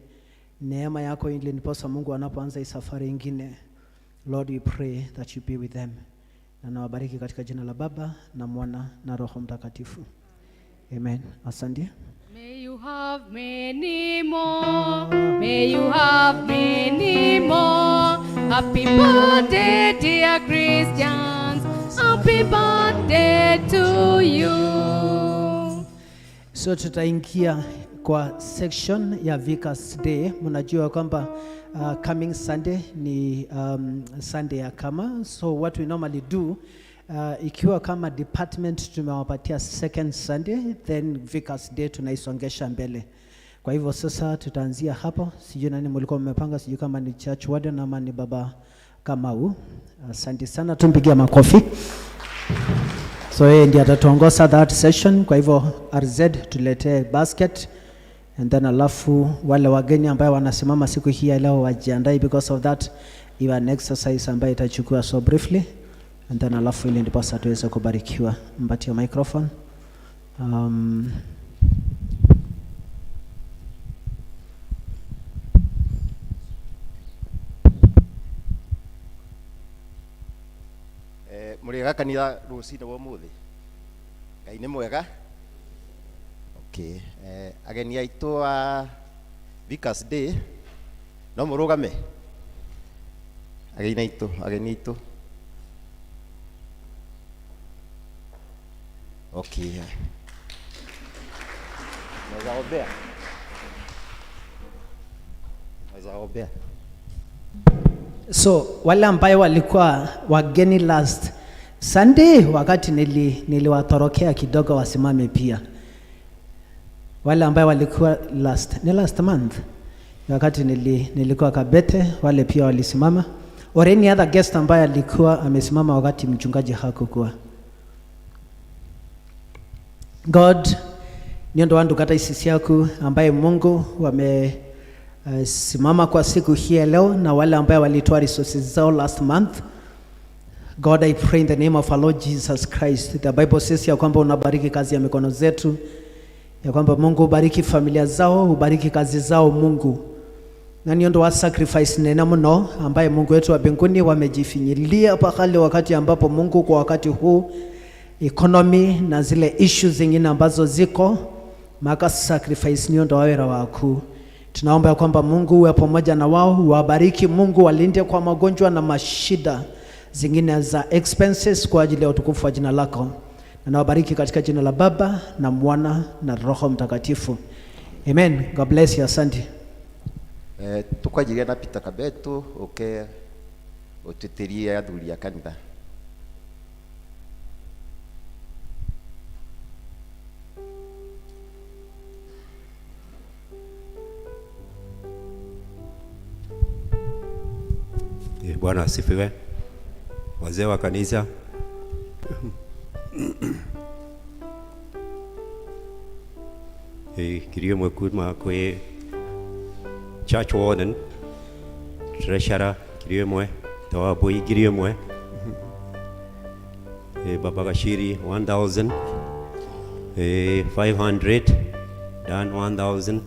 neema yako ili niposa Mungu anapoanza hii safari nyingine. Lord, we pray that you be with them. Na nawabariki katika jina la Baba na Mwana na Roho Mtakatifu. Amen. Asante. May you have many more. May you have many more. Happy birthday, dear Christians. Happy birthday to you. So tutaingia kwa section ya Vicar's Day. Mnajua kwamba coming Sunday ni Sunday ya kama. So what we normally do, ikiwa kama department tumewapatia second Sunday, then Vicar's Day tunaisongesha mbele. Kwa hivyo sasa tutaanzia hapo. Sijui nani mlikuwa mmepanga, sijui kama ni church warden ama ni baba Kamau. Asante sana, tumpigie makofi. So yeye ndiye atatuongoza that session. Kwa hivyo RZ tuletee basket, and then alafu wale wageni ambao wanasimama siku hii ya leo wajiandae, because of that even exercise ambayo itachukua so briefly, and then alafu ili ndipo sasa tuweze kubarikiwa. Mpatie microphone. Muriga kanitha rucine wa muthi Ngai ni mwega. Okay, ageni aitu a Vicar's Day no murugame. Ageni aitu okay. Nazaobea. So wale ambao walikuwa wageni last Sunday, wakati niliwatorokea kidogo wasimame pia. Wale ambao walikuwa last month, wakati nilikuwa Kabete, wale pia walisimama. Or any other guest ambaye alikuwa amesimama wakati mchungaji hakukuwa. God niondo wandu kata isisi yaku ambaye Mungu simama kwa siku hii leo, na wale ambao walitoa resources zao last month. God, I pray in the name of our Lord Jesus Christ. The Bible says ya kwamba unabariki kazi ya mikono zetu, ya kwamba Mungu ubariki familia zao, ubariki kazi zao Mungu. Na niondo wa sacrifice nena mno ambaye Mungu wetu wa mbinguni wamejifinyilia pahali, wakati ambapo Mungu kwa wakati huu economy na zile issues zingine ambazo ziko maka sacrifice niondo wawera waku. Tunaomba ya kwamba Mungu uwe pamoja na wao, wabariki Mungu, walinde kwa magonjwa na mashida zingine za expenses kwa ajili ya utukufu wa jina lako. Na nawabariki katika jina la Baba na Mwana na Roho Mtakatifu. Amen. God bless you. Asante. Tukajiria na Peter Kabetu ututeria athuri a kanitha. Bwana asifiwe. Wazee wa kanisa, Kikuyu mwekuma kwe church warden, treasurer Kikuyu mwe, tawabui Kikuyu mwe, Baba Gashiri 1,000, 500, Dan 1,000,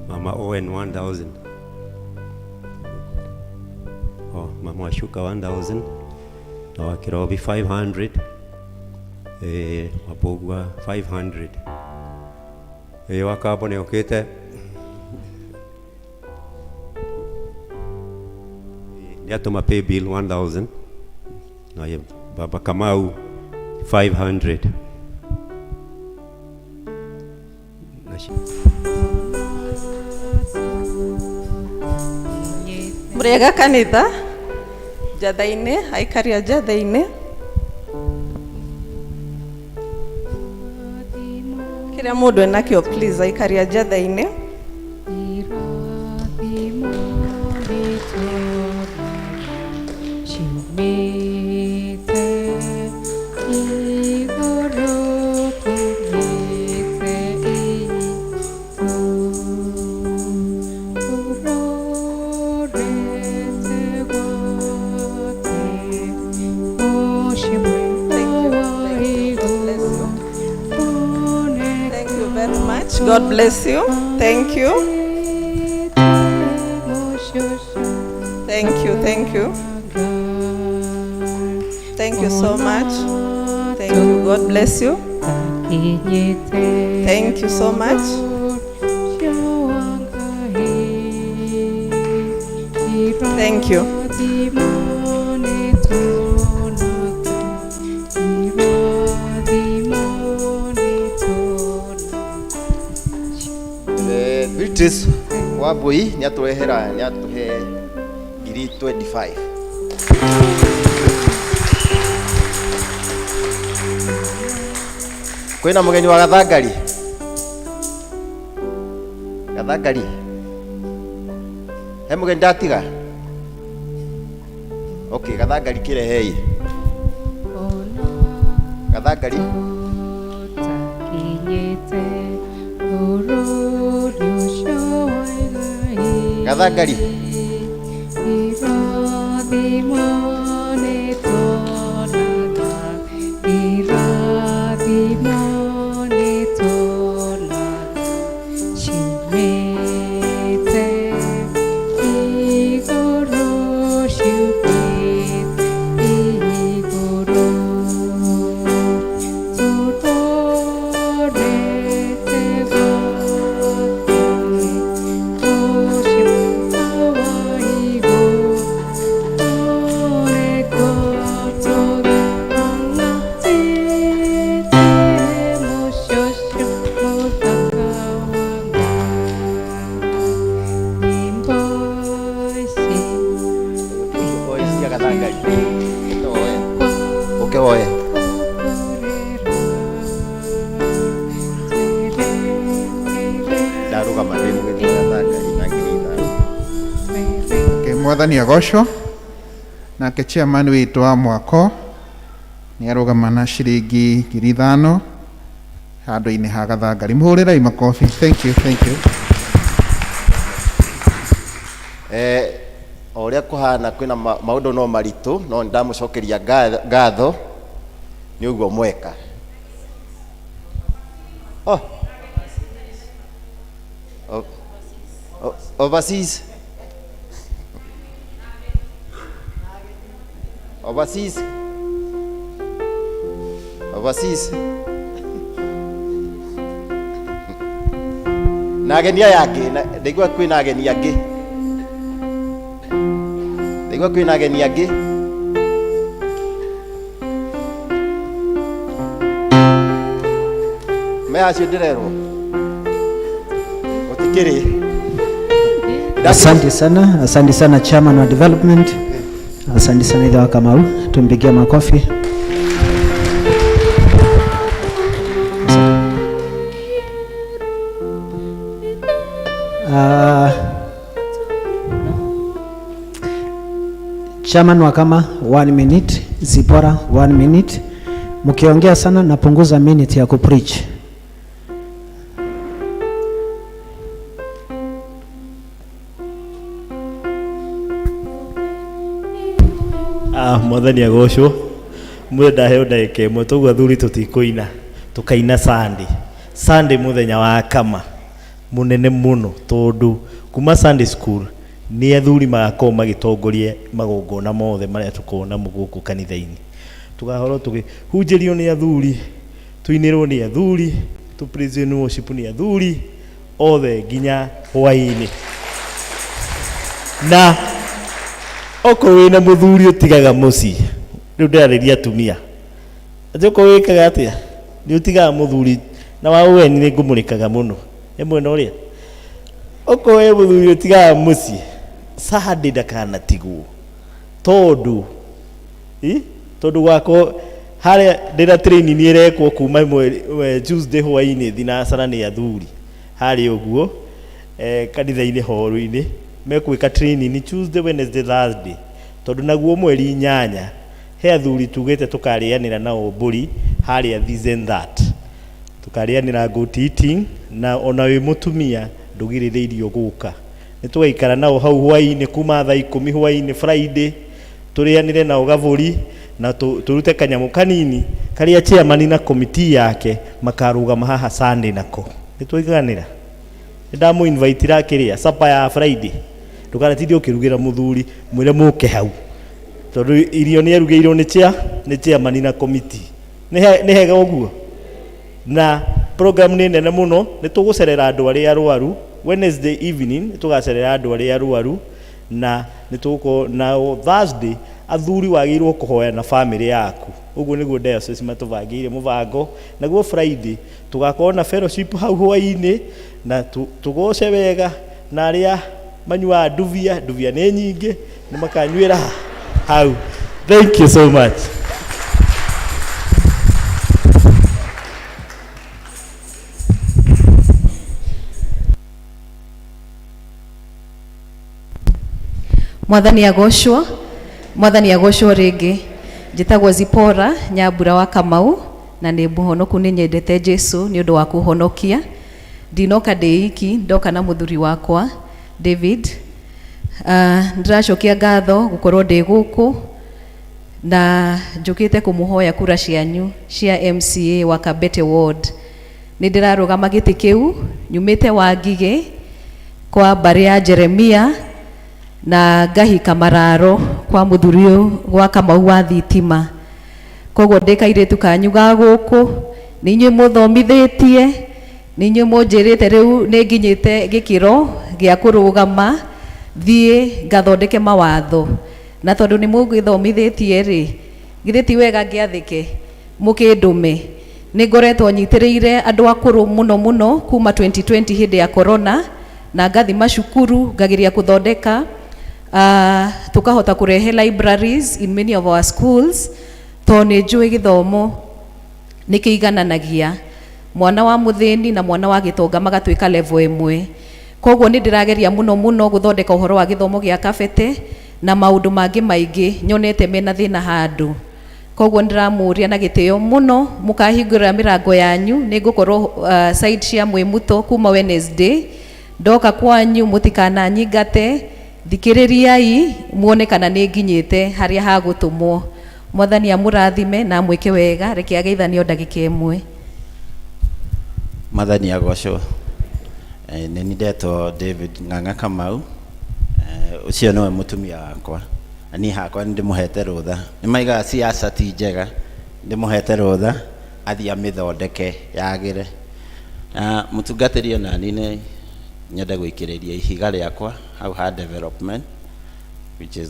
Mama Owen 1,000. Mama Washuka 1,000, Wakirobi 500, Wapogwa 500. Wakabo neokete Niatoma pay bill 1,000. Na Baba Kamau 500. Murega kanitha jathaine aikaria jathaine kila mundu enakio please aikaria jathaine God bless you. Thank you. Thank you. Thank you. Thank you so much. Thank you. God bless you. Thank you so much. Thank you. Vitis Wabui ni atuhera ni atuhe ngiri 25. Kwina mugeni wa Gathangari. Gathangari. He mugeni ndatiga. Okay, Gathangari kirehei. Gathangari. Gathangari. Mwathani agocwo nake chairman witu wa mwako ni arugama na ciringi 5,000 handu-ini ha Gathangari. Muhurirai makofi. Thank you. Oria kuhana kwina maundu no maritu no ndamucokeria ngatho ni uguo mweka. Overseas. Na ageni yake ndigwa kwina ageni angi. Me acio ndirerwo utikiri. Asante sana chairman wa development. Asante sana Idha wa Kamau, tumpigie makofi. Chairman wa kama 1 minute, Zipora 1 minute. Mkiongea sana napunguza minute ya kupreach. Mwathani agocwo mwe ndaheo ndagika imwe tugwa thuri tutikuina tukaina Sunday muthenya wa kama munene muno tondu kuma Sunday school ni athuri magakorwo magitongorie magongona mothe maria tukona muguku kanitha-ini tugahoro tukihunjirio ni athuri tuinirwo ni athuri tu praise and worship ni athuri othe nginya hwaini na oko wina muthuri utigaga muci riu ndariria atumia ajoko wikaga atia ni utigaga muthuri na wa weni ni ngumurikaga muno emwe no ria oko we muthuri utigaga muci Sunday ndakanatigwo tondu gwako haria ndira training ni irekwo kuma Tuesday hwaini thinacara ni athuri haria uguo kanitha-ini horu-ini mekwika training ni Tuesday, Wednesday, Thursday tondu naguo mweri 8 he athuri tugite tukarianira na oburi haria this and that tukarianira goat eating na ona wi mutumia ndugiririirio guka ni tugaikara nao hau hwaini kuma thaa 10 hwaini Friday turianire nao gavuri na turute kanyamu kanini karia chairman na committee yake makarugama haha Sunday nako ni twiganira ndamu invite ra kiria sapa ya Friday tukaratithio ukirugira muthuri mwire muke hau tondu irio ni erugeirwo ni chairman na committee ni hega uguo na program ni nene muno ni tugucerera andu aria arwaru Wednesday evening tugacerera andu aria arwaru na nituko na Thursday athuri wagirwo kuhoya na family yaku uguo niguo diocese matubangire mubango naguo Friday tugakorwo na fellowship hau hwaini na tugoce wega na aria manyua nduvia nĩ nyingĩ nĩ makanyuĩra hau. Thank you so much. Mwathani agocwo rĩngĩ. Njĩtagwo Zipora Nyambura wa Kamau na nĩ mũhonoku, nĩ nyendete Jesu nĩ ũndũ wa kũhonokia. Ndinoka ndĩ iki, ndoka na mũthuri wakwa David. Ndĩracokia ngatho gũkorwo ndĩ gũkũ na njũkĩte kũmũhoya kura cianyu cia MCA wa Kabete Ward. Nĩ ndĩrarũgama gĩtĩ kĩu nyumĩte Wangigĩ kwa mbarĩ ya Jeremia na ngahika Mararo kwa mũthuri ũyũ gwa Kamau wa thitima. Koguo ndĩ kairĩtu kanyu ga gũkũ, nĩ inyuĩ mũthomithĩtie, nĩ inyuĩ mũnjĩrĩte rĩu nĩ nginyĩte gĩkĩro gĩa kũrũgama thiĩ ngathondeke mawatho. Na tondũ nĩ mũgĩthomithĩtie rĩ, githĩ ti wega ngĩathĩke mũkĩndũme. Nĩ ngoretwo nyitĩrĩire andũ akũrũ mũno kuma 2020 hĩndĩ ya corona, na ngathi macukuru ngageria kũthondeka tukahota kurehe libraries in many of our schools, to nĩ njũĩ gĩthomo nĩ kĩigananagia mwana wa mũthĩni na mwana wa gĩtonga magatuĩka level ĩmwe. Koguo nĩ ndĩrageria mũno gũthondeka ũhoro wa gĩthomo gĩa Kabete na maũndũ mangĩ maingĩ nyonete mena thĩna handũ. Koguo ndĩramũria na gĩtĩo mũno mũkahingũrĩra mĩrango yanyu. Nĩ ngũkorwo side cia Mwĩmuto kuma Wednesday. Ndoka kwanyu mũtikananyingate, thikĩrĩriai muone kana nĩ nginyĩte harĩa hagũtũmwo. Mwathani amũrathime na mwĩke wega. Reke ageithanio ndagĩka ĩmwe. Mwathani agocwo. Nĩ ndetwo David Ng'ang'a Kamau. Ũcio nĩwe mũtumia wakwa. Ani hakwa nĩ ndĩmũhete rũtha. Nĩ maigaga siasa ti njega. Ndĩmũhete rũtha athiĩ amĩthondeke yagĩre. Mũtungatĩri o nani nĩ nyenda gwĩkĩrĩria ihiga rĩakwa hau ha development, which is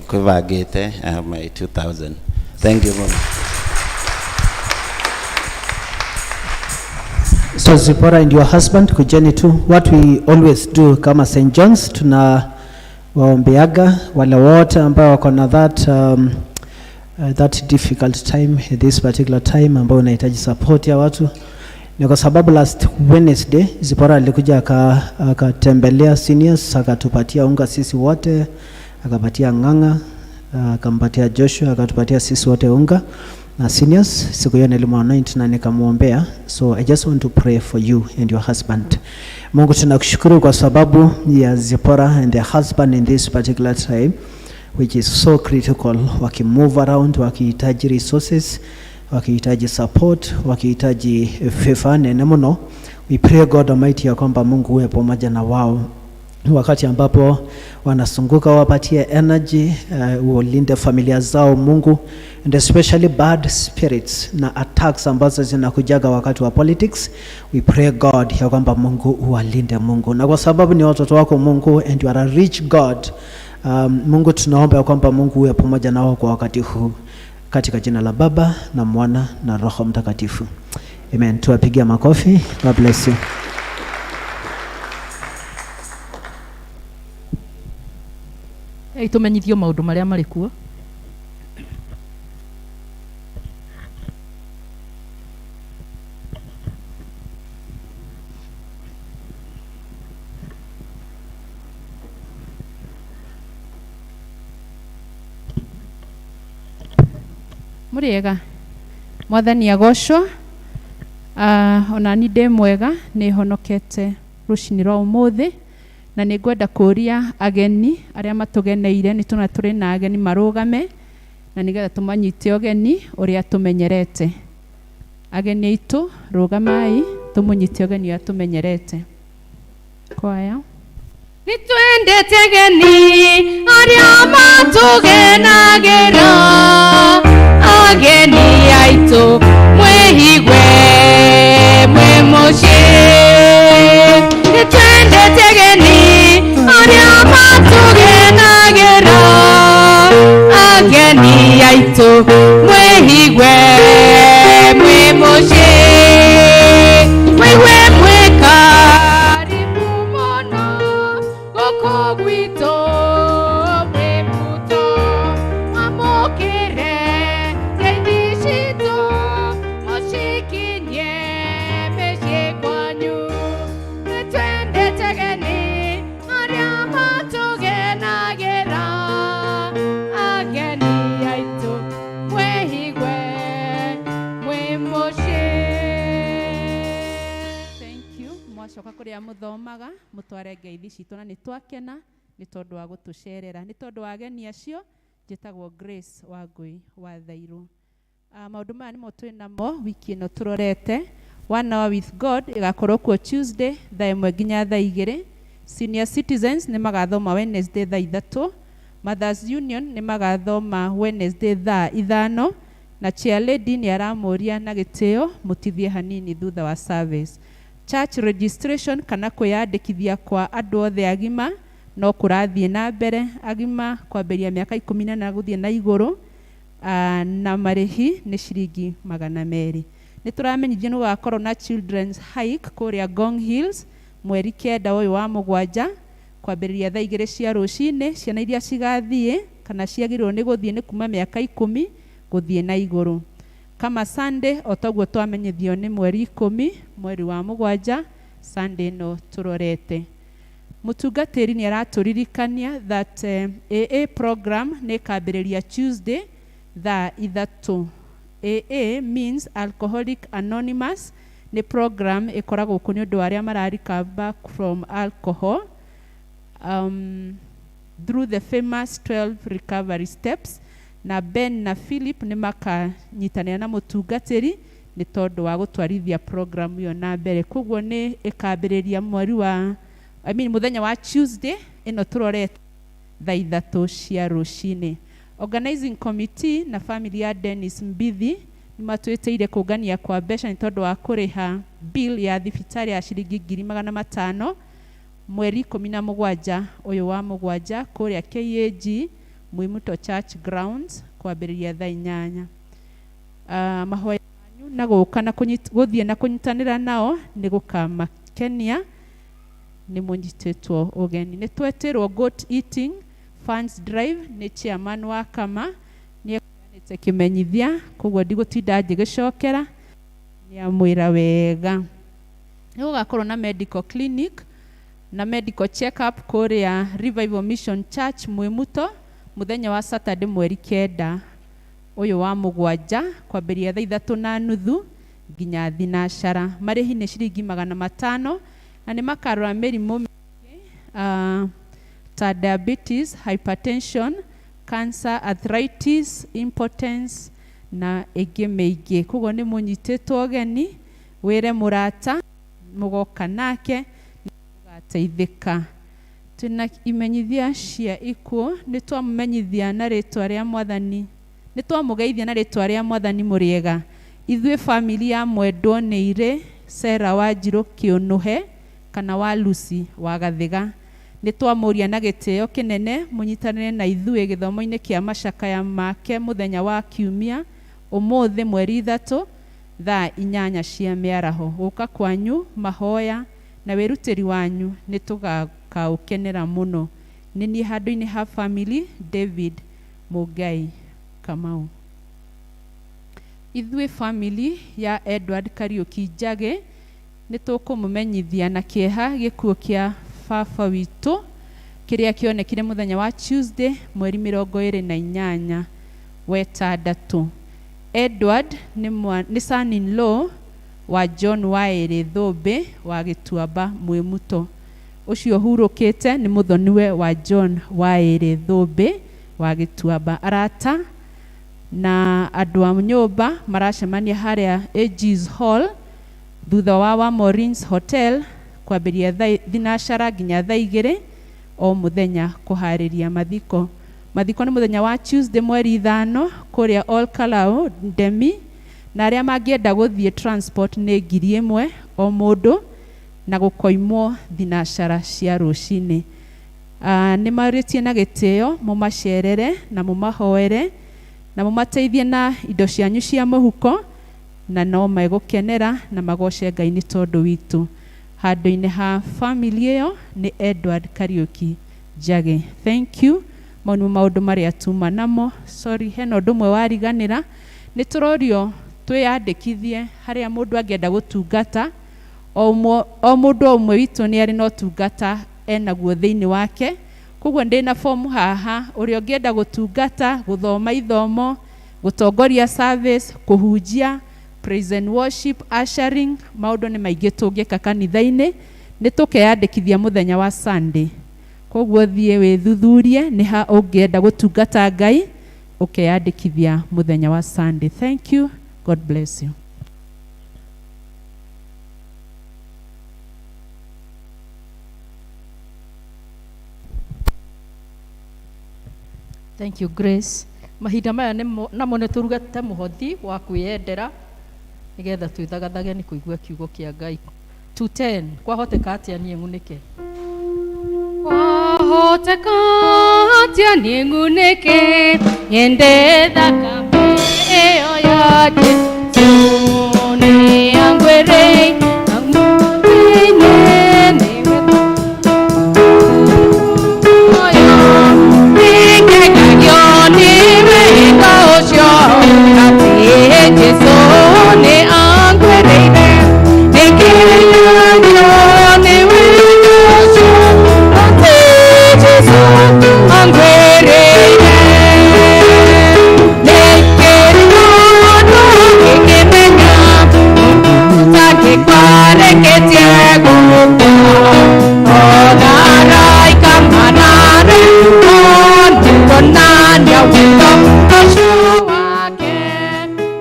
kwĩbangĩte my 2000. Thank you very much. So Zipporah and your husband kujeni tu, what we always do kama St. John's, tuna waombeaga wale wote ambao wako na that difficult time, this particular time ambao unahitaji support ya watu. Ni kwa sababu last Wednesday Zipporah alikuja akatembelea seniors, akatupatia unga sisi wote, akapatia Ng'ang'a, akampatia Joshua, akatupatia sisi wote unga na seniors. Siku hiyo nilimuanoint na nikamuombea. So I just want to pray for you and your husband. Mungu tunakushukuru kwa sababu ya Zipporah and their husband in this particular time, which is so critical. Wakimove around, wakihitaji resources, wakihitaji support, wakihitaji favor na mno. We pray God Almighty ya kwamba Mungu uwe pamoja na wao wakati ambapo wanasunguka, wapatie energy, ulinde familia zao Mungu, and especially bad spirits na attacks ambazo zinakujaga wakati wa politics. We pray God ya kwamba Mungu uwalinde Mungu, na kwa sababu ni watoto wako Mungu and you are a rich God, Mungu tunaomba ya kwamba Mungu uwe pamoja nao kwa wakati huu, katika jina la Baba na Mwana na Roho Mtakatifu, amen. Tuwapigia makofi. God bless you. Tumenyithio maũndũ marĩa marĩ kuo. Mũrĩega. Mwathani agocwo. Ona ni ndĩ mwega, nĩ honokete rũcinĩ rwa ũmũthĩ, na nĩ ngwenda kũria ageni arĩa matũgeneire. Nĩ tuna tũrĩ na ageni marũgame na nĩgetha tũmanyite ũgeni ũrĩa tũmenyerete. Ageni aitũ rũgamai tũmũnyite ũgeni ũrĩa tũmenyerete. Kwaya. Nitwendete ageni arĩa matũgenagĩra, ageni aitũ mwĩhigwe mwe moshi nitwende tegeni aria matugenagera ageni aitu mwehigwe mwe moshi mwewe mwekaribu mono goko gwito mwemuto mwamukire teithicito mushikinye mĩciĩ kwanyu nĩtwende tegeni arĩa matũgenagĩra ageni aitũ mwĩhigwe mwĩ mũciĩ. Thank you. Mwacoka kuria muthomaga mutware ngeithi citu na nitwakena ni tondu wa gutucerera ni tondu wa ageni acio njitagwo Grace Wangui wa Thairu. Maundu maya nimo twinamo wiki ino turorete. 1 hour with God igakorwo kuo Tuesday thaa 1 nginya thaa 2. Senior citizens ni magathoma Wednesday thaa 3. Mothers Union ni magathoma Wednesday thaa 5 na chair lady ni aramuria na gitio mutithie hanini thutha wa service. Church registration kana kwiyandikithia kwa andu othe agima no kurathie na mbere agima kwamberia miaka 10 na guthie na iguru na marihi ni ciringi 200. Nituramenyithio no gakorwo na children's hike kuria Gong Hills mweri 9 uyu wa mugwanja kwamberia thaa 2 cia rucini. Ciana iria cigathie kana ciagirwo ni guthie ni kuma miaka 10 guthie na iguru. Kama Sunday otaguo twamenyithio ni mweri 10 mweri wa mugwanja Sunday no turorete. Mutungatiri ni araturirikania that AA program ni kambiriria Tuesday thaa 3. AA means Alcoholic Anonymous. Ni program ikoragwo ku ni undu aria mararika back from alcohol through the famous 12 recovery steps. Na Ben na Philip ni makanyitanira na mutungatiri ni tondu wa gutwarithia program iyo na mbere. Koguo ni ikambiriria mweri wa muthenya wa Tuesday ino turorete thaa 3 cia rucini. Organizing committee na family ya Dennis Mbithi ni matwiteire kungania kwa mbeca ni tondu wa kuriha bill ya thibitari ya ciringi 500 mweri 17 uyu wa mugwanja kuria KAG Mwimuto Church Grounds kwambiriria thaa 8. Mahoya manyu na guka na guthie na kunyitanira nao ni gukamakenia ni munyitetwo ugeni. Ni tweterwo goat eating funds drive ni chairman wa kama ni ekwanite kimenyithia koguo ndigutinda ngigicokera ni amwira wega. Ni gugakorwo na medical clinic na medical check up kuria Revival Mission Church Mwimuto muthenya wa Saturday mweri 9 uyu wa mugwanja kwambiria thaa 3:30 nginya thinacara. Marihi ni ciringi 500 na ni makarora mirimu ta diabetes, hypertension, cancer, arthritis, impotence na ingi miingi. Koguo ni munyitetwo ogeni wire murata mugoka nake mugateithika. Tuna imenyithia cia ikuo ni twamumenyithia na ritwa ria Mwathani ni twamugeithia na ritwa ria Mwathani muriega. Ithuĩ family ya Mwendwo ni ire Sera wa Njiro Kiunuhe kana wa Lucy wa Gathiga ni twamuria na gitio kinene munyitanire na ithuĩ githomo-ini kia macakaya make muthenya wa Kiumia umuthi mweri 3 thaa 8 cia miaraho. Guka kwanyu mahoya na wirutiri wanyu ni tugakaukenera muno. Nini handu-ini ha family David Mugai Kamau. Ithuĩ family ya Edward Kariuki Njage ni tukumumenyithia na kieha gikuo kia baba witu kiria kionekire muthenya wa Tuesday mweri 28 wetandatu. Edward ni son in law wa John Wairi Thobe wa Gituamba Mwimuto. Ucio hurukite ni muthoniwe wa John Wairi Thobe wa Gituamba. Arata na andu a nyumba maracemania haria AG's Hall thutha wa Maureen's Hotel kwambiria thinacara nginya thaa 2 o muthenya kuhariria mathiko. Mathiko ni muthenya wa Tuesday mweri 5 kuria All Kalau Ndemi na arĩa mangĩenda gũthiĩ transport nĩ 1,000 o mũndũ na gũkoimwo thinacara cia rũcinĩ. Nĩ marĩtie na gĩtĩo mũmacerere na mũmahoere na mũmateithie na indo cianyu cia mũhuko, na no megũkenera na magoce Ngai nĩ tondũ witũ. Handũ-inĩ ha family ĩyo nĩ Edward Kariuki Njage. Thank you. Mau nĩ maũndũ marĩa tuma namo. Sorry, hena ũndũ ũmwe wariganĩra. Nĩ tũrorio twĩyandĩkithie harĩa mũndũ angĩenda gũtungata. O mũndũ o ũmwe witũ nĩ arĩ na ũtungata enaguo thĩinĩ wake. Koguo ndĩna fomu haha, ũrĩa ũngĩenda gũtungata, gũthoma ithomo, gũtongoria service, kũhunjia, praise and worship, ushering, maũndũ nĩ maingĩ tũngĩka kanitha-inĩ. Nĩ tũkeyandĩkithia mũthenya wa Sunday. Koguo thiĩ wĩthuthurie nĩ ha ũngĩenda gũtungata Ngai, ũkeyandĩkithia mũthenya wa Sunday. Thank you. God bless you. Thank you, Grace. Mahinda maya namo nĩ tũrugate mũhothi wa kwĩyendera nĩgetha twĩthagathage nĩ kũigua kiugo kĩa Ngai. 2:10 kwahoteka atĩa niĩ ng'unĩke? Kwahoteka atĩa niĩ ng'unĩke nyende thakame ĩyo ya Jesũ nĩ angwĩrĩire na mũthenya nĩwe nĩngegagio nĩ wĩra ũcio atĩ Jesũ nĩ angwĩrĩire nĩngegagio nĩ wĩra ũcio atĩ Jesũ angwĩrĩire nĩngĩkĩmenya takĩkwareketie gũkwa ona araika manare onikuonania wendo ũcio wake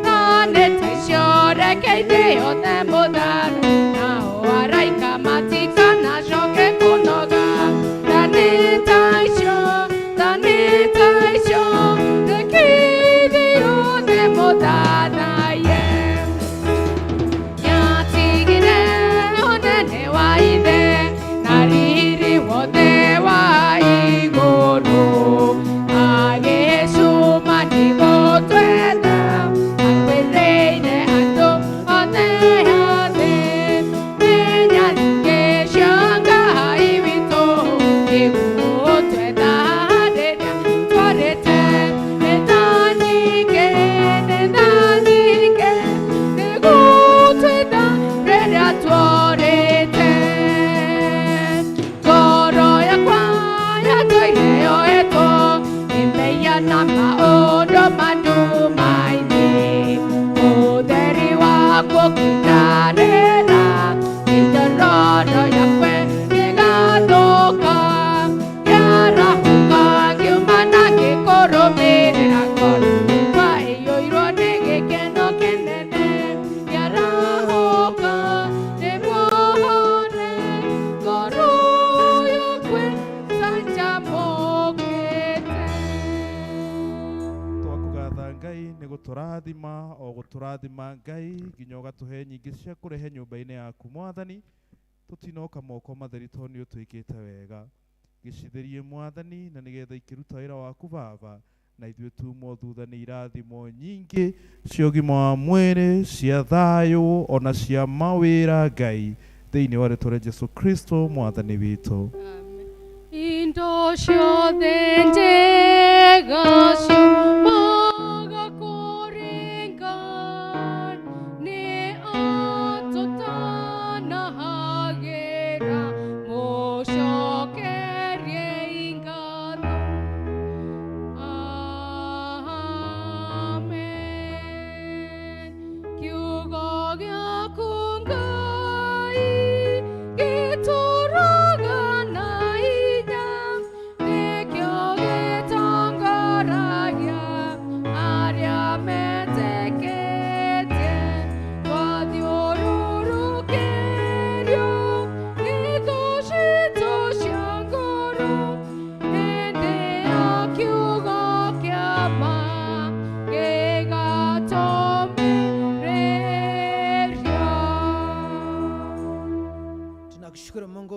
na nĩtaicorekeire yothe mũtharo nao araika matikanacoke kũnoga na nĩtaico rekeire yothe mũtharaye yatigire ũnene wa ithe na riri wothe wa igũrũ agĩcuma nĩgũtwetha akwĩrĩire andũ othe a thĩ nĩnyathingĩ cia Ngai witũ nĩgũtwetha rĩrĩa twarĩte nĩtha nyingĩ nĩgũtwetha rĩrĩa twarĩte ngoro yakwa yatũire yoetwo ĩmenya na maũndũ mandumaine ũtheri wakwo nginarĩra indorodo yakwe ĩgathũka yarahũka ngiuma na ngĩkũrũmĩrĩra ngoro kwa ĩiyũirwo nĩ gĩkeno kĩnene yarahũka nĩguohore ngoro yakwe canjamũkĩte. Twakũgatha Ngai nĩ gũtũrathima o gũtũrathima Ngai nginya ũgatũhe nyingĩ cia kũrehe nyũmba-inĩ yaku Mwathani. Tũtinoka moko matheri tondũ nĩ ũtwĩkĩte wega. Gĩcithĩrie Mwathani na nĩgetha ikĩruta wĩra waku Baba na ithuĩ tumwo thutha nĩ irathimo nyingĩ cia ũgima wa mwĩrĩ, cia thayũ ona cia mawĩra Ngai thĩinĩ wa rĩtwa rĩa Jesũ Kristo Mwathani witũ. Indo ciothe njega ciumaga kũrĩ Ngai nĩ atũtanahagĩra mũcokeriei ngatho. Amen. Kiugo gĩaku Ngai gĩtũũraga na hinya nĩkĩo gĩtongoragia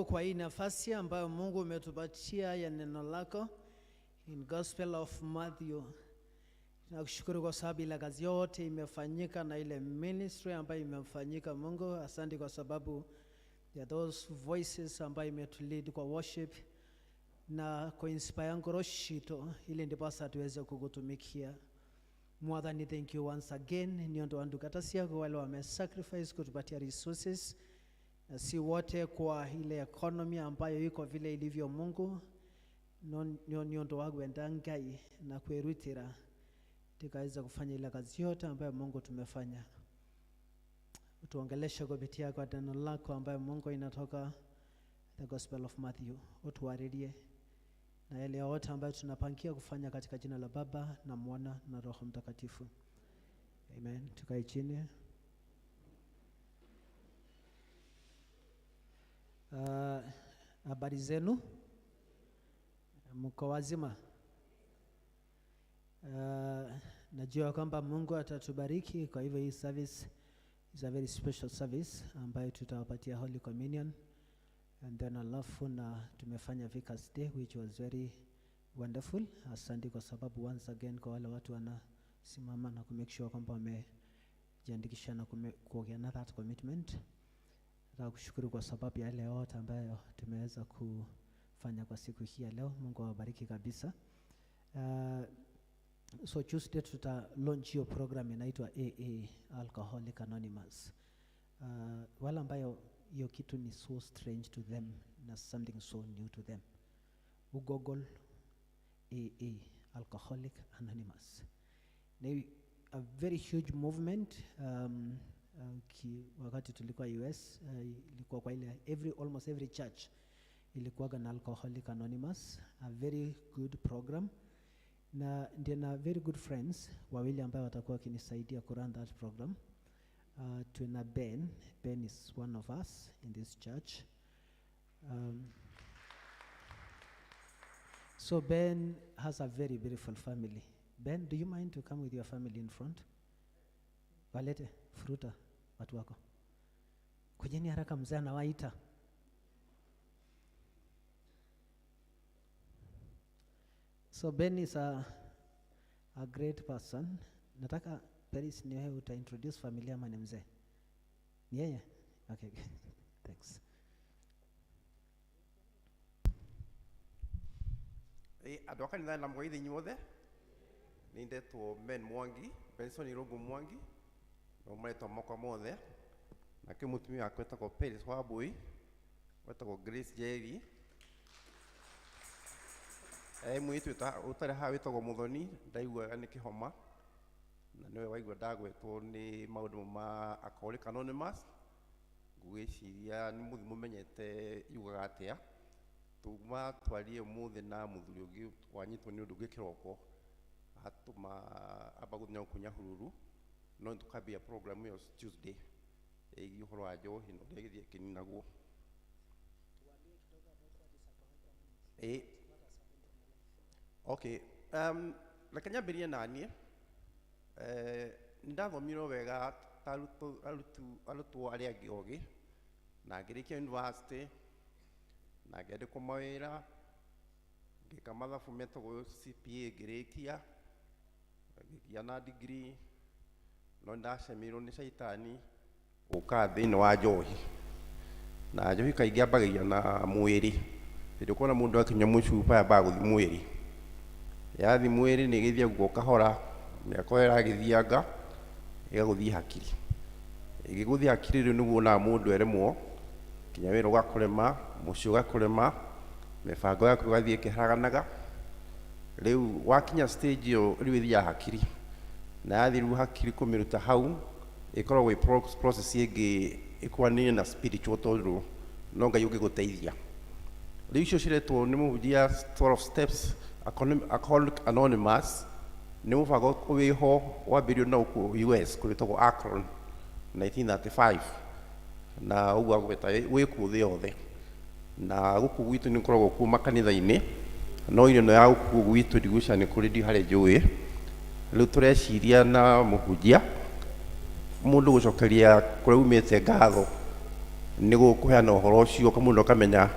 kwa hii nafasi ambayo Mungu umetupatia ya neno lako in Gospel of Matthew. Nakushukuru kwa sababu ile kazi yote imefanyika na ile ministry ambayo imefanyika. Mungu, asante kwa sababu ya those voices ambayo imetulead kwa worship na kwa inspire ngoroshito ili ndipo sasa tuweze kukutumikia. Mwathani, thank you once again. Niondo wandu katasia kwa wale wamesacrifice kutupatia resources, na si wote kwa ile economy ambayo iko vile ilivyo. Mungu, niondo wangu endangai na kuerutira tukaweza kufanya ile kazi yote ambayo Mungu tumefanya. Utuongeleshe kupitia kwa neno lako ambayo Mungu inatoka the Gospel of Matthew. Utuwaririe na yale yote ambayo tunapangia kufanya katika jina la Baba na Mwana na Roho Mtakatifu. Amen. Tukae chini. Habari zenu? Mko wazima? Najua kwamba Mungu atatubariki, kwa hivyo hii service is a very special service ambayo tutawapatia Holy Communion and then alafu na tumefanya Vicar's Day which was very wonderful. Asante kwa sababu once again kwa wale watu wanasimama na kumake sure kwamba wamejiandikisha na kuogeana that commitment. Nakushukuru kwa sababu ya yale yote ambayo tumeweza kufanya kwa siku hii ya leo. Mungu awabariki kabisa. So Tuesday tuta launch your program inaitwa AA, Alcoholic Anonymous. Wala ambayo hiyo kitu ni so strange to them na something so new to them. Google AA, Alcoholic Anonymous. Now, a very huge movement. Wakati tulikuwa US, ilikuwa kwa ile almost every church ilikuwa na Alcoholic Anonymous, a very good program. Na ndina very good friends wawili ambao watakuwa kinisaidia ku run that program. Tuna Ben is one of us in this church. So Ben has a very beautiful family. Ben, do you mind to come with your family in front? Walete fruta watu wako. Kujeni haraka, mzee anawaita. So Ben is a great person. Nataka Paris ni wewe uta introduce familia ama ni mzee? Ni yeye? Okay. Thanks. Adoka nina na mwaidi nyimothe. Ninde to Ben Mwangi, Benson Irogo Mwangi. No mweto moko mothe. Na kimutumi akweta ko Paris wa boy. Weta ko Grace Jerry. Mwitu utare hawe to muthoni ndaigua ni kihoma na niwe waigua ndagwetwo ni maundu ma Alcoholic Anonymous. Ngwiciria ni muthimo menyete yugaga atia tuma twarie muthi na muthuri ungi wanyitwo ni undu gwikiroko hatuma abagunya kunya hururu no tukabia program yo Tuesday ihoro wa njohi no ndegithie kininaguo. Okay, lakini mbirie nanie ndathomire wega arutu aria angi ogi na ngirikia university na ngĩandĩkwo mawĩra ngĩka mathabu metagwo CPA ngĩrĩkia ngĩgĩa na degree no ndacemirwo nĩ caitani gũka thĩinĩ wa njohi na njohi kaingĩ ambagĩria na mwĩrĩ. Hĩndĩ ũkuona mũndũ akinya mũcuba yambaga gũthiĩ mwĩrĩ, yathi mwĩrĩ nĩ ĩgĩthiĩ guo kahora, mĩaka ĩragĩthianga ĩgagũthiĩ hakiri. Ĩgĩgũthiĩ hakiri rĩu nĩguo onaga mũndũ eremwo kinya wĩra ũgakũrema, mũciĩ ũgakũrema, mĩbango yaku ĩgathiĩ ĩkĩharaganaga. Rĩu wakinya stage ĩyo rĩu ĩthiaga hakiri, na yathi rĩu hakiri kũmĩruta hau ĩkoragwo ĩ process ĩngĩ ĩkwanĩire na spiritual tondũ no Ngai ũngĩgũteithia. Rĩu icio ciretwo nĩ mũhunjia 12 steps Alcoholic Anonymous nĩ mũbango wĩho wambĩrĩirio na gũkũ US kũrĩtagwo Akron 1935 na ũguo agweta wĩkuo thĩ yothe. Na gũkũ gwitũ nĩ gũkoragwo kuo makanitha-inĩ no ino ya gũkũ gwitũ ndigũica nĩ kũrĩ ndi harĩa njũĩ. Rĩu tũreciria na mũhunjia mũndũ gũcokeria kũrĩa umĩte ngatho nĩ gũkũheana ũhoro ũcio mũndũ akamenya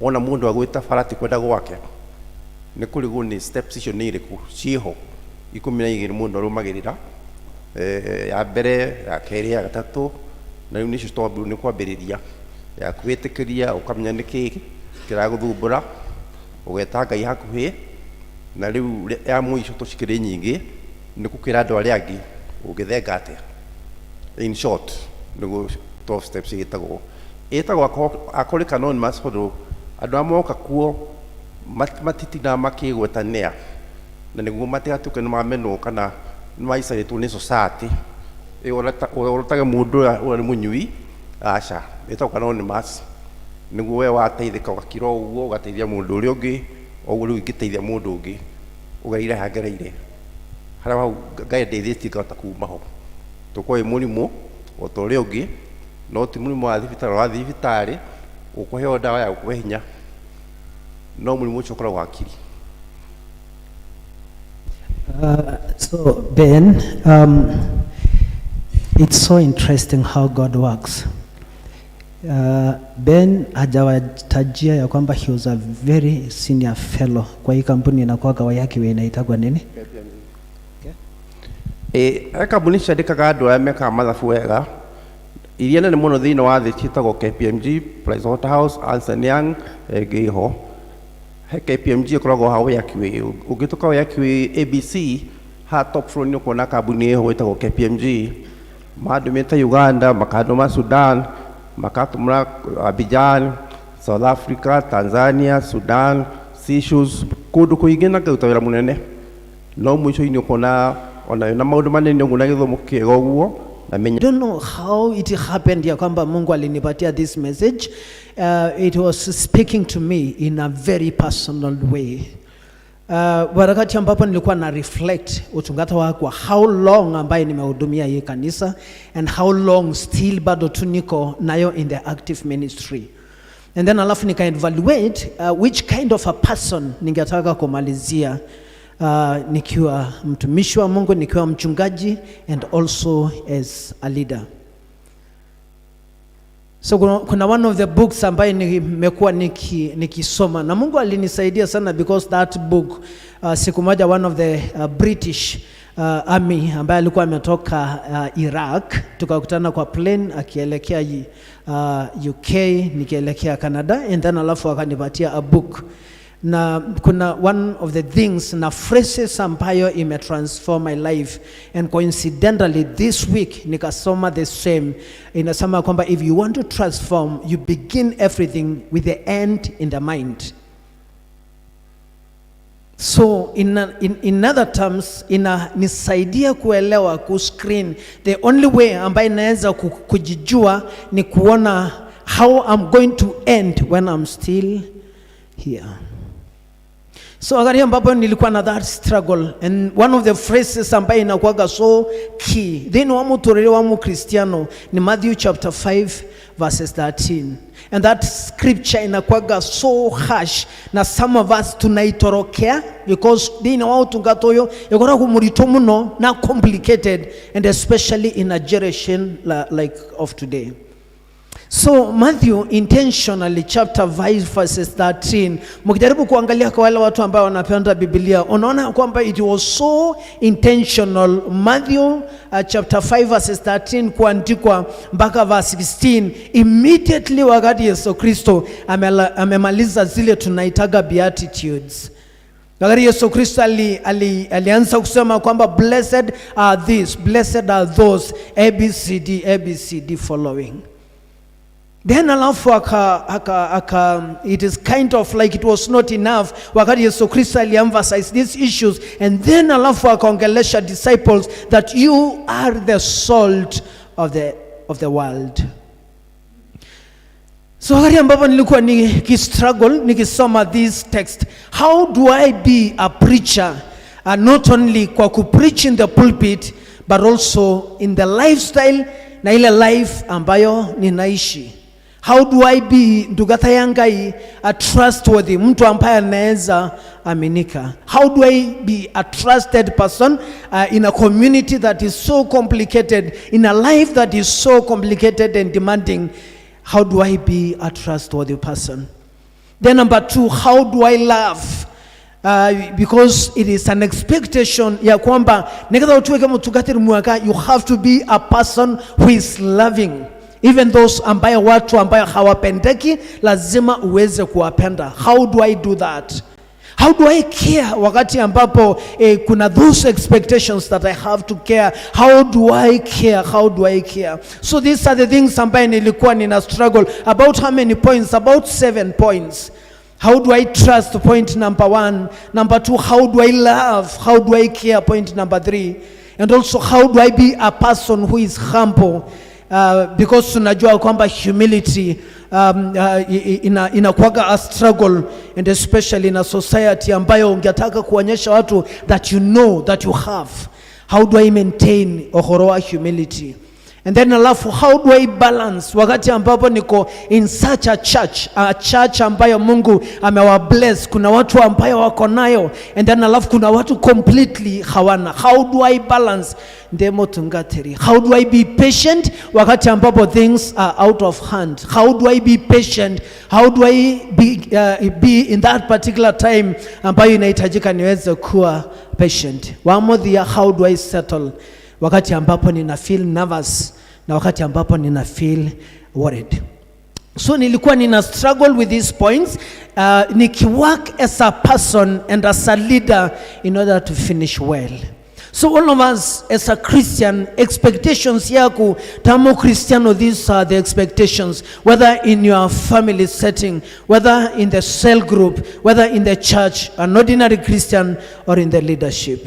ona mũndũ agwĩta barati kwenda gwake nĩ kũrigwo nĩ steps icio nĩ irĩkũ ciĩho ikũmi na igĩrĩ mũndũ arũmagĩrĩra ya mbere ya kerĩ ya gatatũ na rĩu nĩcio twambĩrĩria nĩ kwambĩrĩria ya kwĩtĩkĩria ũkamenya nĩkĩ kĩragũthumbũra ũgeta Ngai hakuhĩ na rĩu ya mũico tũcikĩrĩ nyingĩ nĩ gũkĩra andũ arĩa angĩ ũngĩthenga atĩa. In short nĩguo 12 steps ĩtagwo Alcoholics Anonymous tondũ andũ a moka kuo matitindaga makĩgwetanĩra na nĩguo matigatuĩke nĩ mamenwo kana nĩ maicarĩtwo nĩ society ũrotage mũndũ ũrĩa nĩ mũnyui aca ĩtagwo Anonymous nĩguo we wateithĩka ũgakira ũguo ũgateithia mũndũ ũrĩa ũngĩ ũguo rĩu ingĩteithia mũndũ ũngĩ ũgeire hangereire harĩa hau Ngai ndeithĩtie ngahota kuma ho tũkorwo mũrimũ o ta ũrĩa ũngĩ no ti mũrimũ wa thibitarĩ ũkũheo ndawa ya gũkũhe hinya no mũrimũ ũcio ũkoragwo akiri. So Ben, it's so interesting how God works. Ben hajawatajia ya kwamba he was a very senior fellow kwa hii kampuni inakuwa kawa yake inaitagwa nini? Kampuni ciandĩkaga andũ arĩa mekaga mathabu wega iria nene mũno thĩinĩ wa thĩ ciĩtagwo KPMG, Pricewaterhouse, Ernst & Young, ngĩho he KPMG ĩkoragwo ha wĩaki ũngĩtuka wĩaki ABC ha top floor nĩ ũkuona kambuni ĩho ĩtagwo KPMG maandũmĩte Uganda, makandũma Sudan, makatũmĩra Abidjan, South Africa, Tanzania, Sudan, Seychelles, kũndũ kũingĩ na kũruta wĩra mũnene no mũico-inĩ ũkuona ona na maũndũ manene ũguo na gĩthomo kĩega ũguo. I don't know how it happened ya kwamba Mungu alinipatia this message. It was speaking to me in a very personal way. Wakati ambapo nilikuwa na reflect utungata wako how long ambaye nimehudumia hii kanisa and how long still bado tu niko nayo in the active ministry. And then alafu nika evaluate which kind of a person ningetaka kumalizia nikiwa mtumishi wa Mungu, nikiwa mchungaji and also as a leader. So kuna one of the books ambaye nimekuwa nikisoma na Mungu alinisaidia sana because that book siku moja one of the British army ambaye alikuwa ametoka Iraq tukakutana kwa plane akielekea UK nikielekea Canada and then alafu akanipatia a book na kuna one of the things na phrases ambayo imetransform my life and coincidentally this week nikasoma the same inasema kwamba if you want to transform you begin everything with the end in the mind. So in other terms nisaidia kuelewa kuscreen the only way ambayo naweza kujijua ni kuona how I'm going to end when I'm still here. So wakati ambapo nilikuwa na that struggle and one of the phrases ambayo inakuwaga so key then wa muturire wa mukristiano ni Matthew chapter 5 verses 13 and that scripture inakuwaga so harsh na some of us tunaitorokea because then wa utungatoyo yakora kumurito muno na complicated and especially in a generation like of today. So Matthew intentionally chapter 5 verses 13 mkijaribu kuangalia kwa wale watu ambao wanapenda Biblia unaona kwamba it was so intentional. Matthew chapter 5 verses 13 kuandikwa mpaka verse 16 immediately wakati Yesu Kristo amemaliza zile tunaitaga beatitudes. Wakati Yesu Kristo alianza kusema kwamba blessed are these, blessed are those, ABCD following. Then alafu it is kind of like it was not enough wakati Yesu Kristo emphasize these issues and then alafu akaongelesha disciples that you are the salt of the world. So wakati ambapo nilikuwa nikistruggle nikisoma this text, how do I be a preacher not only kwa kupreach in the pulpit but also in the lifestyle na ile life ambayo ninaishi. How do I be ndugata yangai a trustworthy mtu ambaye anaweza aminika? How do I be a trusted person in a community that is so complicated, in a life that is so complicated and demanding? How do I be a trustworthy person? Then number 2, how do I love? Because it is an expectation ya kwamba nekeza utuwe kama utugatiri mwaka, you have to be a person who is loving. Even those ambayo watu ambayo hawapendeki, lazima uweze kuwapenda. How do I do that? How do I care wakati ambapo kuna those expectations that I have to care? How do I care? How do I care? So these are the things ambayo nilikuwa nina struggle. About how many points? About 7 points. How do I trust? Point number 1. Number 2, how do I love? How do I care? Point number 3. And also, how do I be a person who is humble? Because tunajua kwamba humility inakuwaga a struggle, and especially in a society ambayo ungetaka kuonyesha watu that you know that you have. How do I maintain ohoroa humility? And then alafu, how do I balance wakati ambapo niko in such a church ambayo Mungu amewa bless, kuna watu ambayo wako nayo, and then alafu kuna watu completely hawana. How do I balance? Ndemo tungateri. How do I be patient wakati ambapo things are out of hand? How do I be patient? How do I be in that particular time ambayo inahitajika niweze kuwa patient? One more there, how do I settle wakati ambapo nina feel nervous na wakati ambapo nina feel worried? So nilikuwa nina struggle with these points, nikiwork as a person and as a leader in order to finish well. So all of us as a Christian, expectations yaku tamo Cristiano, these are the expectations, whether in your family setting, whether in the cell group, whether in the church, an ordinary Christian, or in the leadership.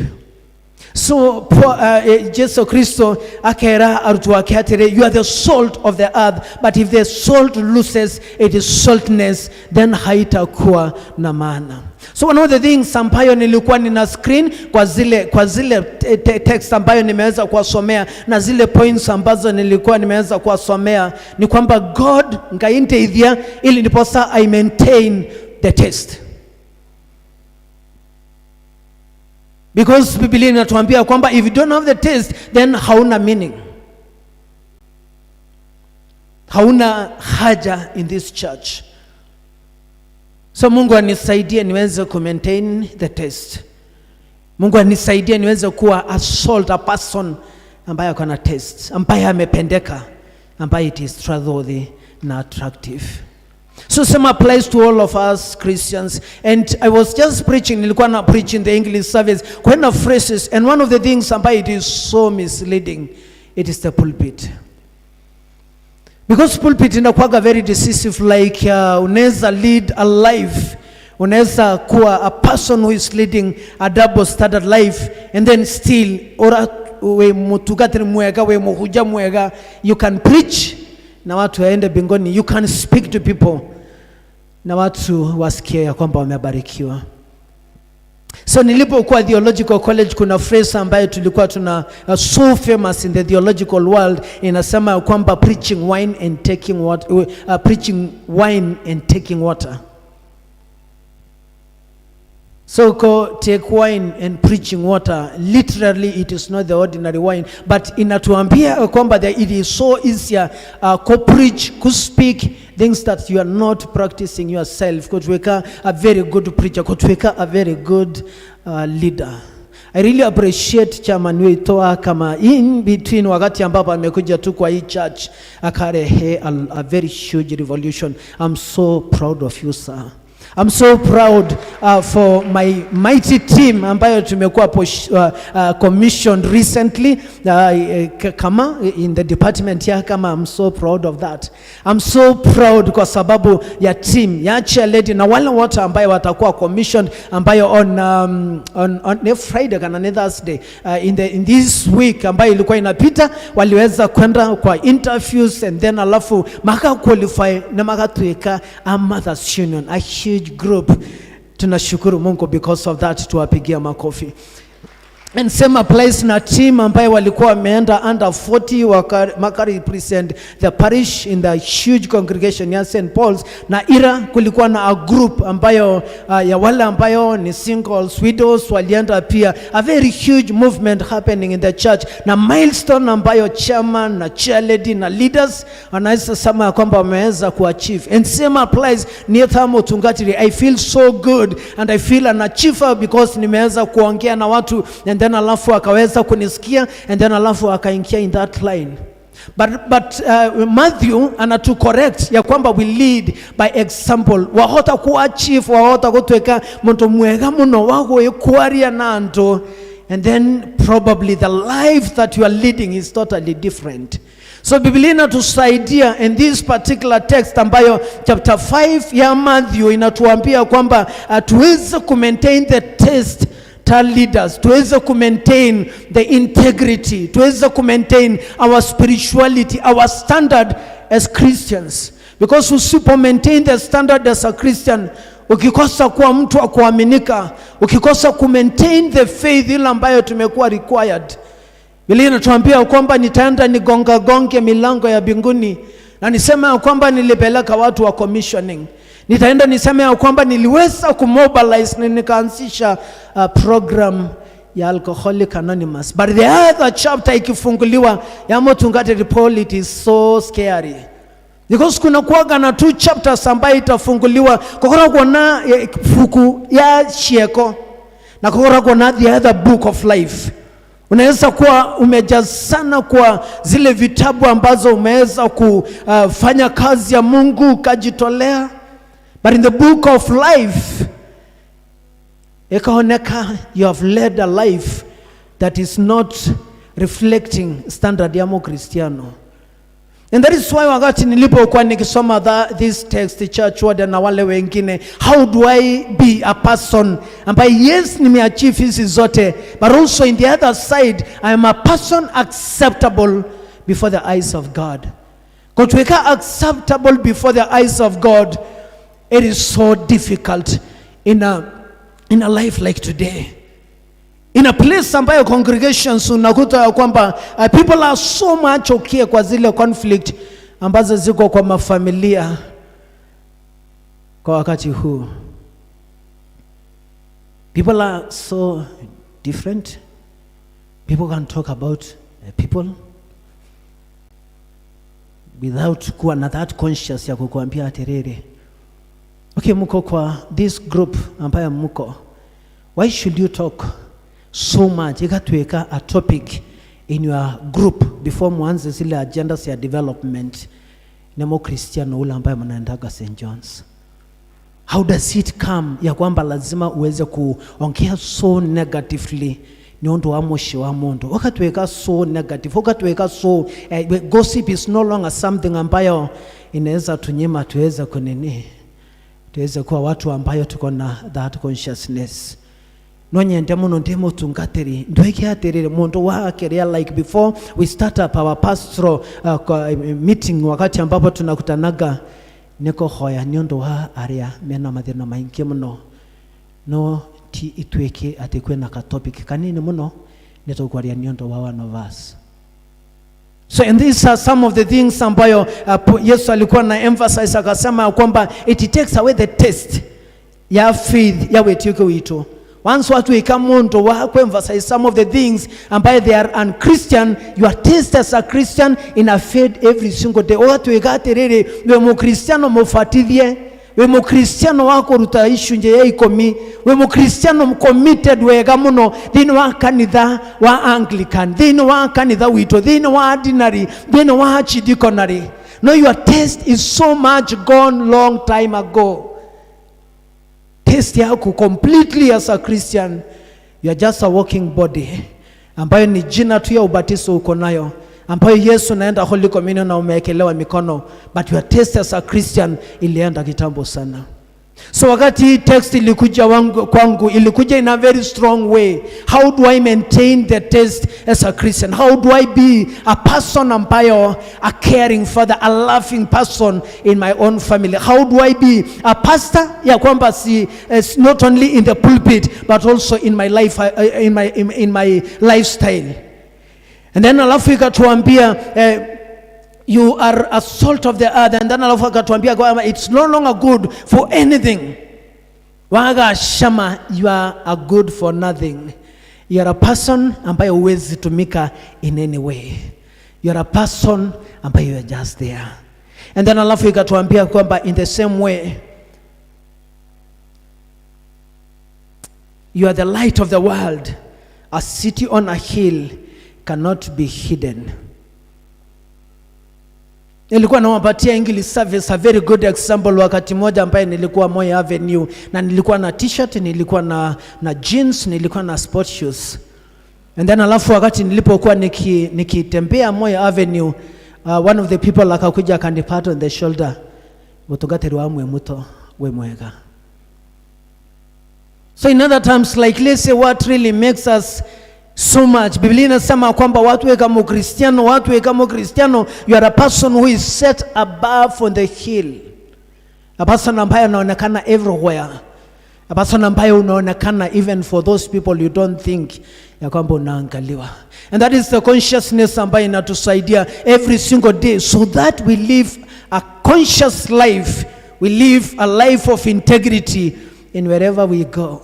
So Jesu Kristo akera arutuwake atire, you are the salt of the earth, but if the salt loses its saltness, then haitakuwa na maana. So one of the things ambayo nilikuwa nina screen kwa zile text ambayo nimeweza kuwasomea na zile points ambazo nilikuwa nimeweza kuwasomea ni kwamba God ngainteithia ili niposa I maintain the test. Because Biblia inatuambia kwamba if you don't have the test, then hauna meaning. Hauna haja in this church. So Mungu anisaidie niweze ku maintain the test. Mungu anisaidie niweze kuwa a salt, a person ambaye ako na test, ambaye amependeka, ambaye it is trustworthy na attractive. So same applies to all of us Christians. And I was just nilikuwa na preaching the English service, when of phrases, and one of the things ambaye it is so misleading, it is the pulpit. Because pulpit inakuwaga very decisive, like unaweza lead a life, unaweza kuwa a person who is leading a double standard life, and then still ora we mutugatri mwega, we muhuja mwega, you can preach na watu waende bingoni, you can speak to people na watu wasikie ya kwamba wamebarikiwa. So nilipokuwa theological college, kuna phrase ambayo tulikuwa tuna so famous in the theological world, inasema kwamba preaching wine and taking water. So take wine and preaching water, literally it is not the ordinary wine, but inatuambia kwamba it is so easier preach, speak things that you are not practicing yourself, kutuweka a very good preacher, kutuweka a very good leader. I really appreciate Chairman Weitoa kama in between wakati ambapo amekuja tu kwa hii church akarehe a very huge revolution. I'm so proud of you, sir. I'm so proud for my mighty team ambayo tumekuwa commissioned recently kama in the department ya kama. I'm so proud of that. I'm so proud kwa sababu ya team ya chair lady na wale wote ambayo watakuwa commissioned ambayo on Friday kana Thursday in this week ambayo ilikuwa inapita waliweza kwenda kwa interviews, and then alafu maka qualify na maka tuweka a Mothers Union, a huge group. Tunashukuru Mungu because of that, tuwapigia makofi. And same applies na team ambayo walikuwa wameenda under 40 waka represent the parish in the huge congregation ya St. Paul's. Na ira kulikuwa na a group ambayo ya wale ambayo ni singles, widows walienda pia. A very huge movement happening in the church. Na milestone ambayo chairman na chairlady na leaders wanaweza sema kwamba wameweza kuachieve. And same applies near Thamo Tungatiri. I feel so good and I feel an achiever because nimeweza kuongea na watu and then alafu akaweza kunisikia and then alafu akaingia in that line. But Matthew anatu correct ya kwamba we lead by example. Wahota kuachieve, wahota kutweka muntu mwega muno wago ekuaria nanto, and then probably the life that you are leading is totally different. So Biblia inatusaidia in this particular text ambayo chapter 5 ya Matthew inatuambia kwamba tuweze kumaintain the taste leaders, tuweze kumaintain the integrity, tuweze kumaintain our spirituality, our standard as Christians. Because usipo maintain the standard as a Christian, ukikosa kuwa mtu wa kuaminika, ukikosa kumaintain the faith ile ambayo tumekuwa required, Biblia inatuambia kwamba nitaenda nigonge milango ya mbinguni na nisema kwamba nilipeleka watu wa commissioning. Nitaenda niseme ya kwamba niliweza kumobilize na nikaanzisha program ya Alcoholic Anonymous. But the other chapter ikifunguliwa ya Mutungati Paul, it is so scary. Because kuna kuwaga na 2 chapters ambayo itafunguliwa. Kukura kuna fuku ya Shieko na kukura kuna the other book of life. Unaweza kuwa umejazana kwa zile vitabu ambazo umeweza kufanya kazi ya Mungu ukajitolea. But in the book of life, ekaoneka you have led a life that is not reflecting standard ya Kristiano. And that is why wakati nilipokuwa nikisoma this text church word na wale wengine, how do I be a person ambaye yes nimeachieve hizi zote, but also in the other side I am a person acceptable before the eyes of God. Kutuweka acceptable before the eyes of God, it is so difficult in a life like today. In a place ambayo congregations unakuta ya kwamba people are so much okay kwa zile conflict ambazo ziko kwa mafamilia kwa wakati huu. People are so different. People can talk about people without kuwa na that conscious ya kukuambia aterere. Okay, muko kwa this group ambayo muko, why should you talk so much? Ikatuweka a topic in your group before muanze zile agendas ya development nemo Kristiano ule ambaye mnaendaga St. John's. How does it come ya kwamba lazima uweze kuongea so negatively niondo wa moshi wa mondo? Wakatuweka so negative, wakatuweka so gossip is no longer something ambayo inaweza tunyima tuweze kunini, tuweze kuwa watu ambayo tuko na that consciousness. Nonyende muno ndimo tungateri ndoike aterere mondo wa kerea like before we start up our pastoral meeting, wakati ambapo tunakutanaga niko hoya nyondo wa area mena mathina maingi muno no ti itweke atekwe na ka topic kanini muno netokwaria nyondo wa one of us. So and these are some of the things ambayo Yesu alikuwa na emphasize akasema kwamba it takes away the taste ya faith ya wetiko wito. Once watu ikamondo wa emphasize some of the things ambayo they are unchristian, your taste as a Christian in a fade every single day. Watu ikaterere we mo Kristiano mofatithie, we mo Kristiano wako ruta issue nje ya ikomi, we mo Kristiano committed wega muno thini wa kanitha wa Anglican, thini wa kanitha wito, thini wa ordinary, thini wa archdiaconry. No, your taste is so much gone long time ago. Taste yako completely as a Christian, you are just a walking body ambayo ni jina tu ya ubatizo uko nayo, ambayo Yesu naenda Holy Communion na umeekelewa mikono, but your taste as a Christian ilienda kitambo sana. So wakati hii text ilikuja kwangu, ilikuja in a very strong way. How do I maintain the test as a Christian? How do I be a person ambayo, a caring father, a loving person in my own family? How do I be a pastor? Ya kwamba not only in the pulpit but also in my life, in my lifestyle. And then alafu ikatuambia you are a salt of the earth, and then alafu akatuambia kwamba it's no longer good for anything. Waga shama, you are a good for nothing. You are a person ambayo huwezi tumika in any way. You are a person ambayo you are just there. And then alafu ikatuambia kwamba in the same way, you are the light of the world. A city on a hill cannot be hidden. Nilikuwa nawapatia English service a very good example wakati moja ambaye nilikuwa Moi Avenue na nilikuwa na t-shirt, nilikuwa na jeans, nilikuwa na sport shoes. And then alafu wakati nilipokuwa nikitembea Moi Avenue, one of the people akakuja akanipata on the shoulder. Utugate ruamwe muto we mwega. So in other times, like let's say what really makes us so much. Biblia inasema kwamba watu we kama Kristiano, you are a person who is set above on the hill. A person ambaye anaonekana everywhere. A person ambaye unaonekana even for those people you don't think ya kwamba unaangaliwa. And that is the consciousness ambaye inatusaidia every single day so that we live a conscious life. We live a life of integrity in wherever we go.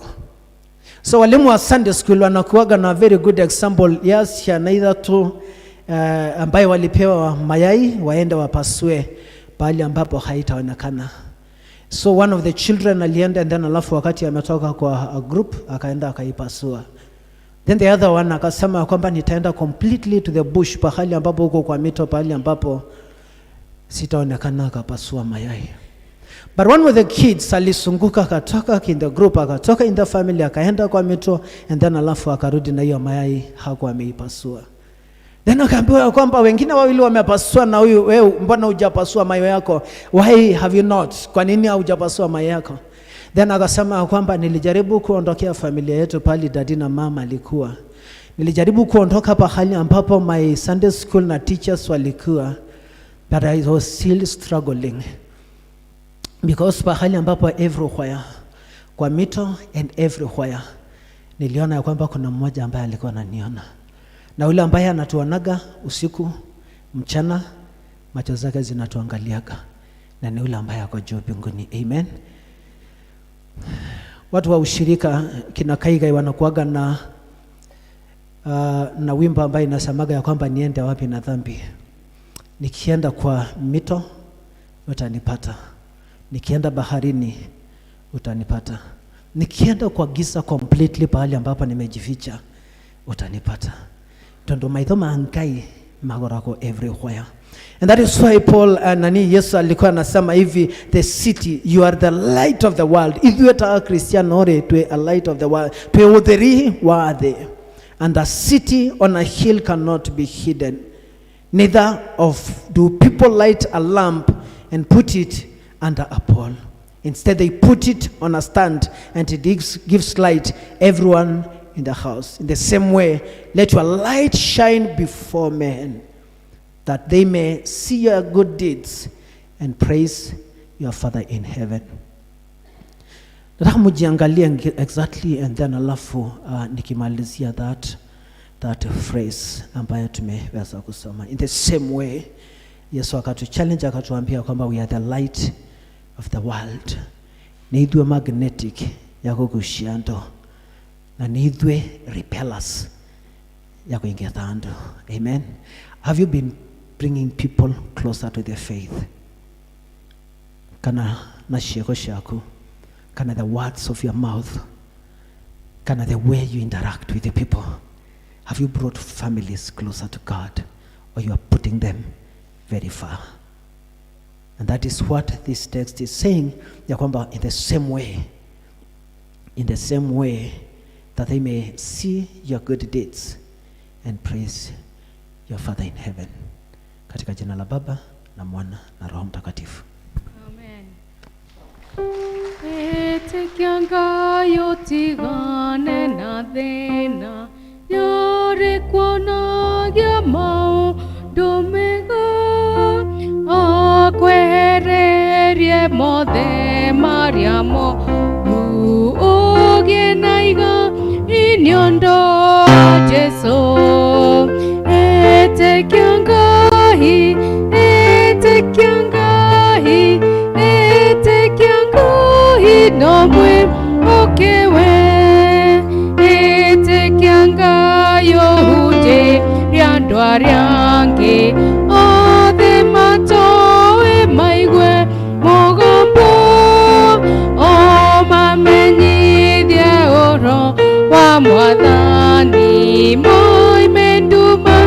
So walimu wa Sunday school wanakuwaga na very good example. Yes, na either tu ambaye walipewa mayai waende wapasue pahali ambapo haitaonekana. So one of the children alienda, and then alafu wakati ametoka kwa a group akaenda akaipasua. Then the other one akasema kwamba nitaenda completely to the bush, pahali ambapo huko kwa mito, pahali ambapo sitaonekana, akapasua mayai. But one of the kids alisunguka akatoka in the group, akatoka in the family, akaenda kwa mito, and then alafu akarudi na hiyo mayai hakuwa ameipasua. Then akaambiwa kwamba wengine wawili wamepasua na huyu wewe mbona hujapasua mayai yako? Why have you not? Kwa nini hujapasua mayai yako? Then akasema kwamba nilijaribu kuondokea familia yetu pale dadi na mama alikuwa. Nilijaribu kuondoka pahali ambapo my Sunday school na teachers walikuwa, but I was still struggling. Because pahali ambapo everywhere, kwa mito and everywhere, niliona ya kwamba kuna mmoja ambaye alikuwa ananiona. Na ule ambaye anatuonaga usiku, mchana, macho zake zinatuangaliaga. Na ni ule ambaye ako juu mbinguni. Amen. Watu wa ushirika kina Kaigai wanakuaga na wimbo ambaye inasemaga ya kwamba niende wapi na dhambi. Nikienda kwa mito utanipata. Nikienda baharini utanipata. Nikienda kwa giza completely pahali ambapo nimejificha utanipata. Tondo maithoma angai magorako everywhere. And that is why Paul Yesu alikuwa anasema hivi, the city, you are the light of the world. If you are a Christian ore to a light of the world, to udhiri wade. And the city on a hill cannot be hidden. Neither do people light a lamp and put it under a pole. Instead they put it on a stand, and it gives light everyone in the house. In the same way, let your light shine before men, that they may see your good deeds and praise your Father in heaven. Nataka mujiangalie exactly, and then alafu nikimalizia that phrase ambayo tumeweza kusoma. In the same way, Yesu akatuchallenge akatuambia kwamba we are the light of the world. Neithwe magnetic ya kugushia ndo, na neithwe repellers ya kuingia thando. Amen. Have you been bringing people closer to their faith? Kana na sheko shaku, kana the words of your mouth, kana the way you interact with the people. Have you brought families closer to God, or you are putting them very far? And that is what this text is saying, ya kwamba in the same way that they may see your good deeds and praise your Father in heaven. Katika jina la Baba na Mwana na Roho Mtakatifu. Amen. Etekianga yotigane na thina Yore kuonagia maundu mega Akwehererie mothe maria moru Ogie na iga iniondo Jesu Etekiangahi Etekiangahi Etekiangahi no mwe okewe Etekiangayo huje riandu ariangi othe matoe maigwe mugombo o mamenyithie uro wa mwathani moime nduma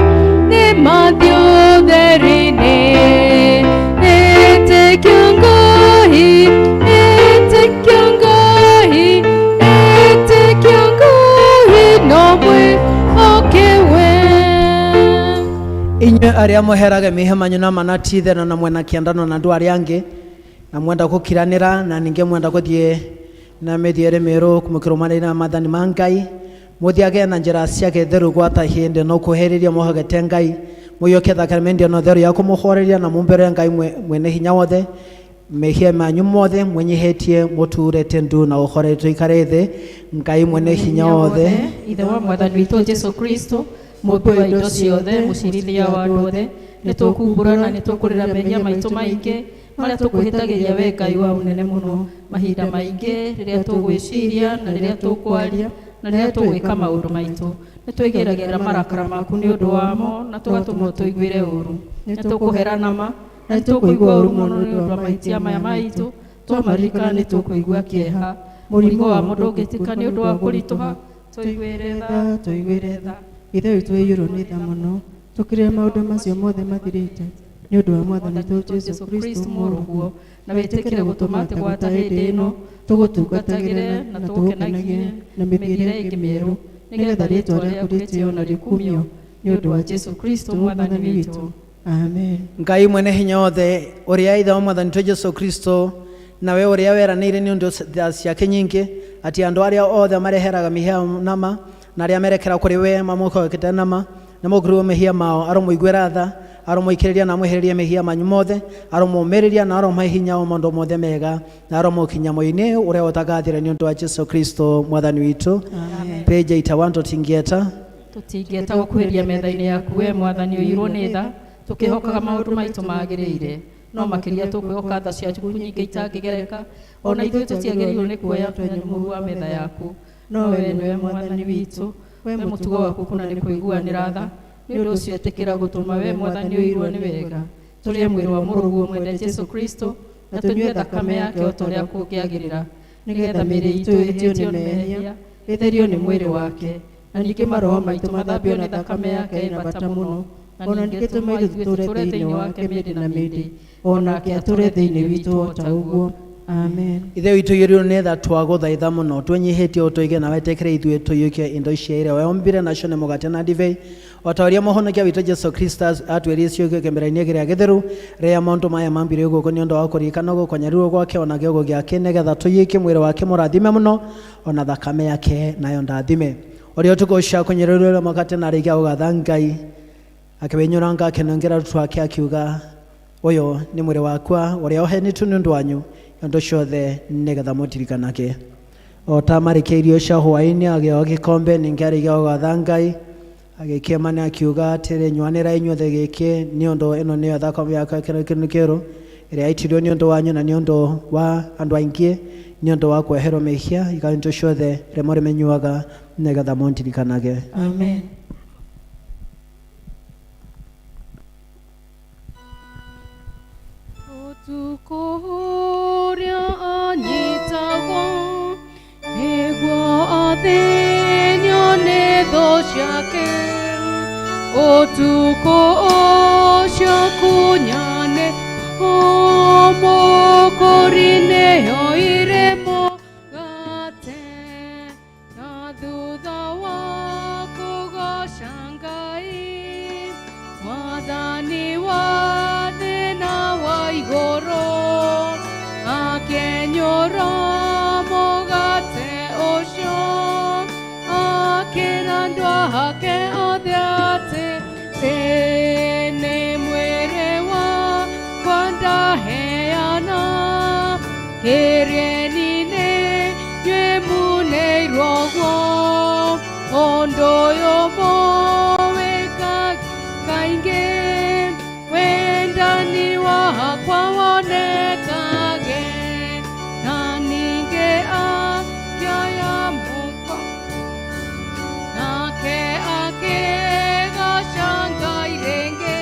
nĩ mathio theri-inĩ Etekiangahi Etekiangahi Etekiangahi no mwe okewe Inywe aria muherage mihemanyo na manatithana na mwena kiandano na andu aria angi na mwenda gukiranira na ninge mwenda guthie na mithiere miru kumukirumana na mathani ma Ngai muthiage na njira ciake theru gwata hindi no kuheriria muhagete Ngai muyoke thakramenti no theru ya kumuhoreria na mumbere Ngai mwene hinya wothe mehia manyu mothe mwenyihetie muturete ndu na uhoretwo ikare thi Ngai mwene hinya wothe ithe wa mwathani witũ Jesu Kristo mũmbi wa indo ciothe mũcirithia wa andũ othe nĩ tũkumbũra na nĩ tũkũrĩra mehia maitũ maingĩ marĩa tũkwĩhĩtagĩria we Ngai wa ũnene mũno mahinda maingĩ rĩrĩa tũgwĩciria na rĩrĩa tũkwaria na rĩrĩa tũgwĩka maũndũ maitũ nĩ twĩgĩragĩra marakara maku nĩ ũndũ wamo na tũgatũmwo tũiguĩre ũru nĩ tũkũherana ma na nĩ tũkũigua ũru mũno nĩ ũndũ wa mahĩtia maya maitũ twamarikana nĩ tũkũigua kĩeha mũrigo wa mũndũ ũngĩtuĩka nĩ ũndũ wa kũritũha tũiguĩre tha ithe witũ wĩ igũrũ nĩ tha mũno tũkĩrĩra maũndũ macio mothe mathirĩte nĩ ũndũ wa mwathani witũ Jesu Kristo mũrũguo na wĩtĩkĩre gũtũma atĩ gwata hĩndĩ ĩno tũgũtungatagĩre na tũgũkenagie na mĩthiĩre ĩngĩ mĩerũ nĩgetha rĩĩtwa rĩaku rĩtĩo na rĩkumio nĩ ũndũ wa Jesu Kristo mwathani witũ amen. Ngai mwene hinya wothe ũrĩa ithe wa mwathani witũ Jesu Kristo nawe ũrĩa weranĩire nĩ ũndũ ciake nyingĩ atĩ andũ arĩa othe mareheraga mĩhia nama na arĩa merekera kũrĩ we mamũhokete nama na mũgũrwo mehia mao aromũiguĩra tha aromũikĩrĩria na amwehererie mehia manyu mothe aromũmĩrĩria na aromũhe hinya wa maũndũ mothe mega na aromũkinya mũini ũrĩa ũtagathĩre nĩ ũndũ wa Jesu Kristo mwathani witũ. Page 81 tũtingĩeta gũkuhĩria metha-inĩ yaku we mwathani ũirwo nĩ tha tũkĩhokaga maũndũ maitũ magĩrĩire no makĩria tũkwĩhoka tha ciaku nyingĩ itangĩgereka ona ithuĩ tũtiagĩrĩirwo nĩ kuoya tũnyamũru wa metha yaku no we nĩwe mwathani witũ we mũtugo waku kũna nĩ kũiguanĩra tha nĩ ũndũ ũcio etĩkĩra gũtũma we mwathani ũirwo nĩ wega tũrĩe mwĩrĩ wa mũrũguo mwende Jesu Kristo na tũnyue thakame yake o ta ũrĩa kũngĩagĩrĩra nĩgetha mĩĩrĩ itũ ĩhĩtio nĩ mehia ĩtherio nĩ mwĩrĩ wake na ningĩ maroho maitũ mathambio nĩ thakame yake ĩna bata mũno ona ningĩ tũme ithuĩ tũtũre thĩinĩ wake mĩndĩ na mĩndĩ onake atũre thĩinĩ witũ o ta ũguo amen. Ithe witũ igĩrĩirwo nĩ tha twagũthaitha mũno twĩnyihĩtie ũtũige na wetĩkĩre ithuĩ tũiyũkie indo icio iria weombire nacio nĩ mũgate na ndibei o ta ũrĩa mũhonokia witũ Jesu Kristo atwĩrire ciũkio kĩmera-inĩ kĩrĩa gĩtheru rĩrĩa maũndũ maya mambire gũkũ nĩ ũndũ wa kũririkana gũkonyarirwo gwake ona gĩũgũ gĩake nĩgetha tũiyũkie mwĩrĩ wake mũrathime mũno ona thakame yake nayo ndathime ũrĩa ũtukũ ũcio akũnyĩrĩirwo mũgate na arĩkia gũgatha Ngai akĩwĩnyũranga akĩnengera arutwo ake akiuga ũyũ nĩ mwĩrĩ wakwa ũrĩa ũheanĩtwo nĩ ũndũ wanyu ũndũ ciothe nĩgetha mũtirikanage o ta marĩkia irio cia hwaĩ-inĩ agĩoya gĩkombe ningĩ arĩkia gũgatha Ngai agĩkĩmana akiuga atĩrĩ nyuanĩra inyuothe gĩkĩ nĩ ũndũ ĩno nĩyo thakame yakwa kĩrũ kĩerũ ĩrĩa yaitirio nĩ ũndũ wanyu na nĩ ũndũ wa andũ aingĩ nĩ ũndũ wa kweherwo mehia igai indo ciothe rĩrĩa mũrĩmenyuaga nĩgetha mũtirikanage amen. Tukoria anyitagwo nĩguo athĩnio nĩ thũ ciake ũtukũ ũcio kunyane mũkũri-inĩ yoire mũgate na thutha wa kũgoca Ngai mwathani wa thĩ na wa igũrũ akenyũra wake othe atĩ nĩ mwĩrĩ wakwa ndaheana kĩrĩeni-inĩ nyuĩ munĩirwo guo ũndũ ũyũ mũwĩka kaingĩ wendani wakwa wonekage na ningĩ akĩoya mũkwa nake akĩgoca Ngai rĩngĩ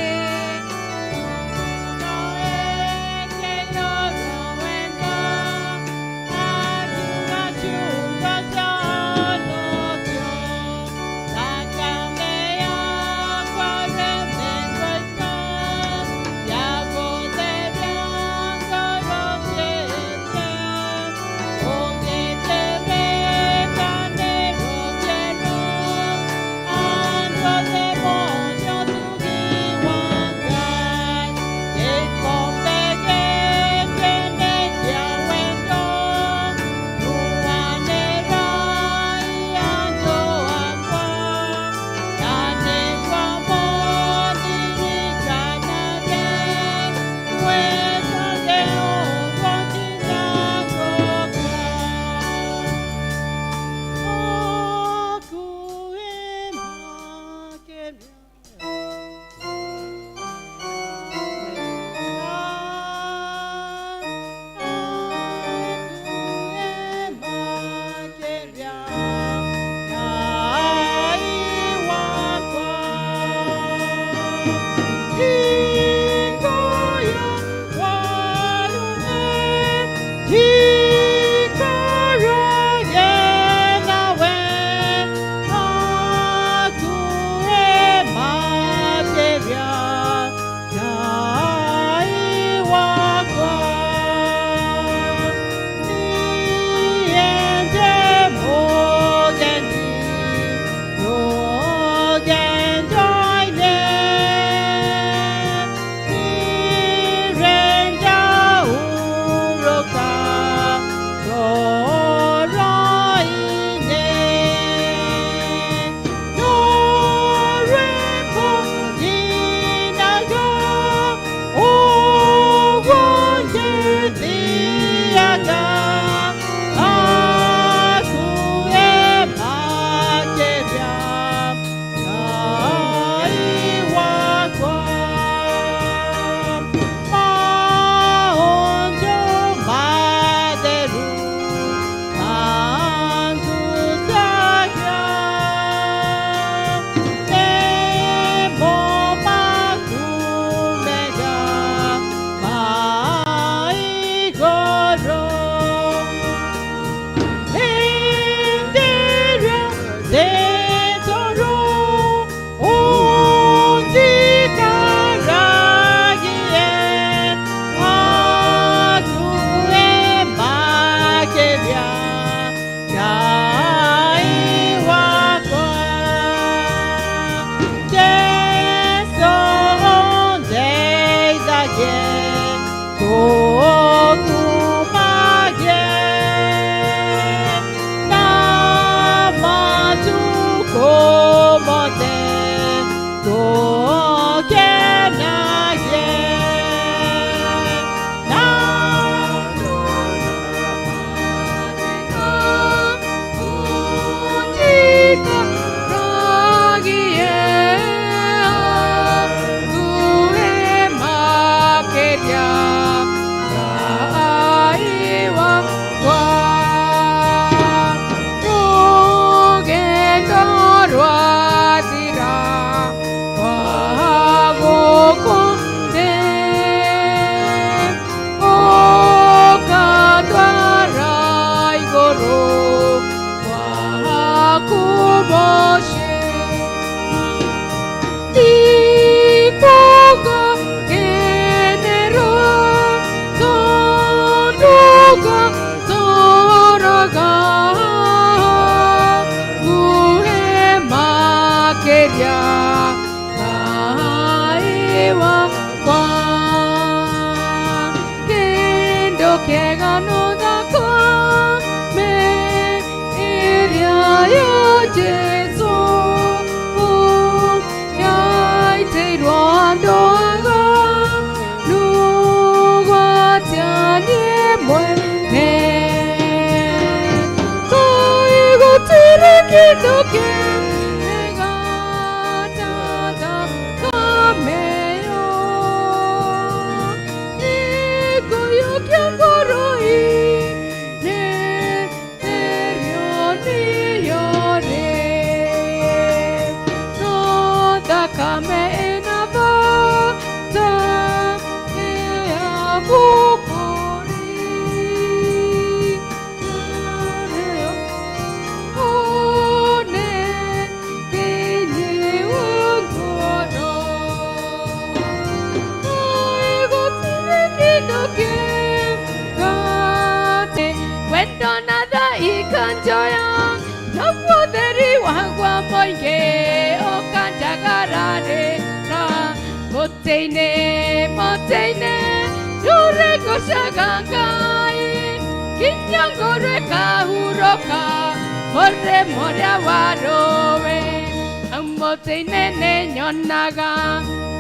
Moteine, Yure Goshagangai, Kinyangore Kahuroka, More Moria Waroe, Moteine Nyonaga,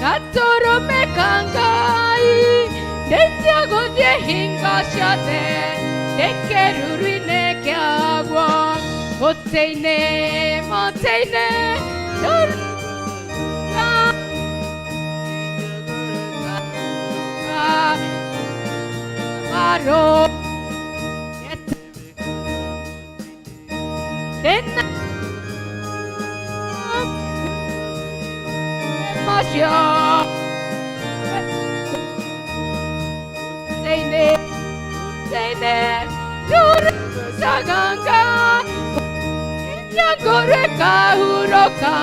Tatoro Mekangai, Denjago de Hingashate, Dekerurine Kiagwa, Moteine, Yure Maro Dena Masya Sene Dure Saganga Nyagore Kahuroka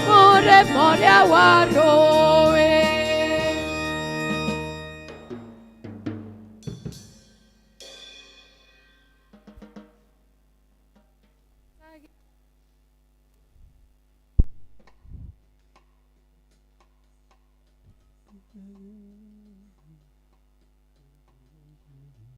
More Moria Waroe.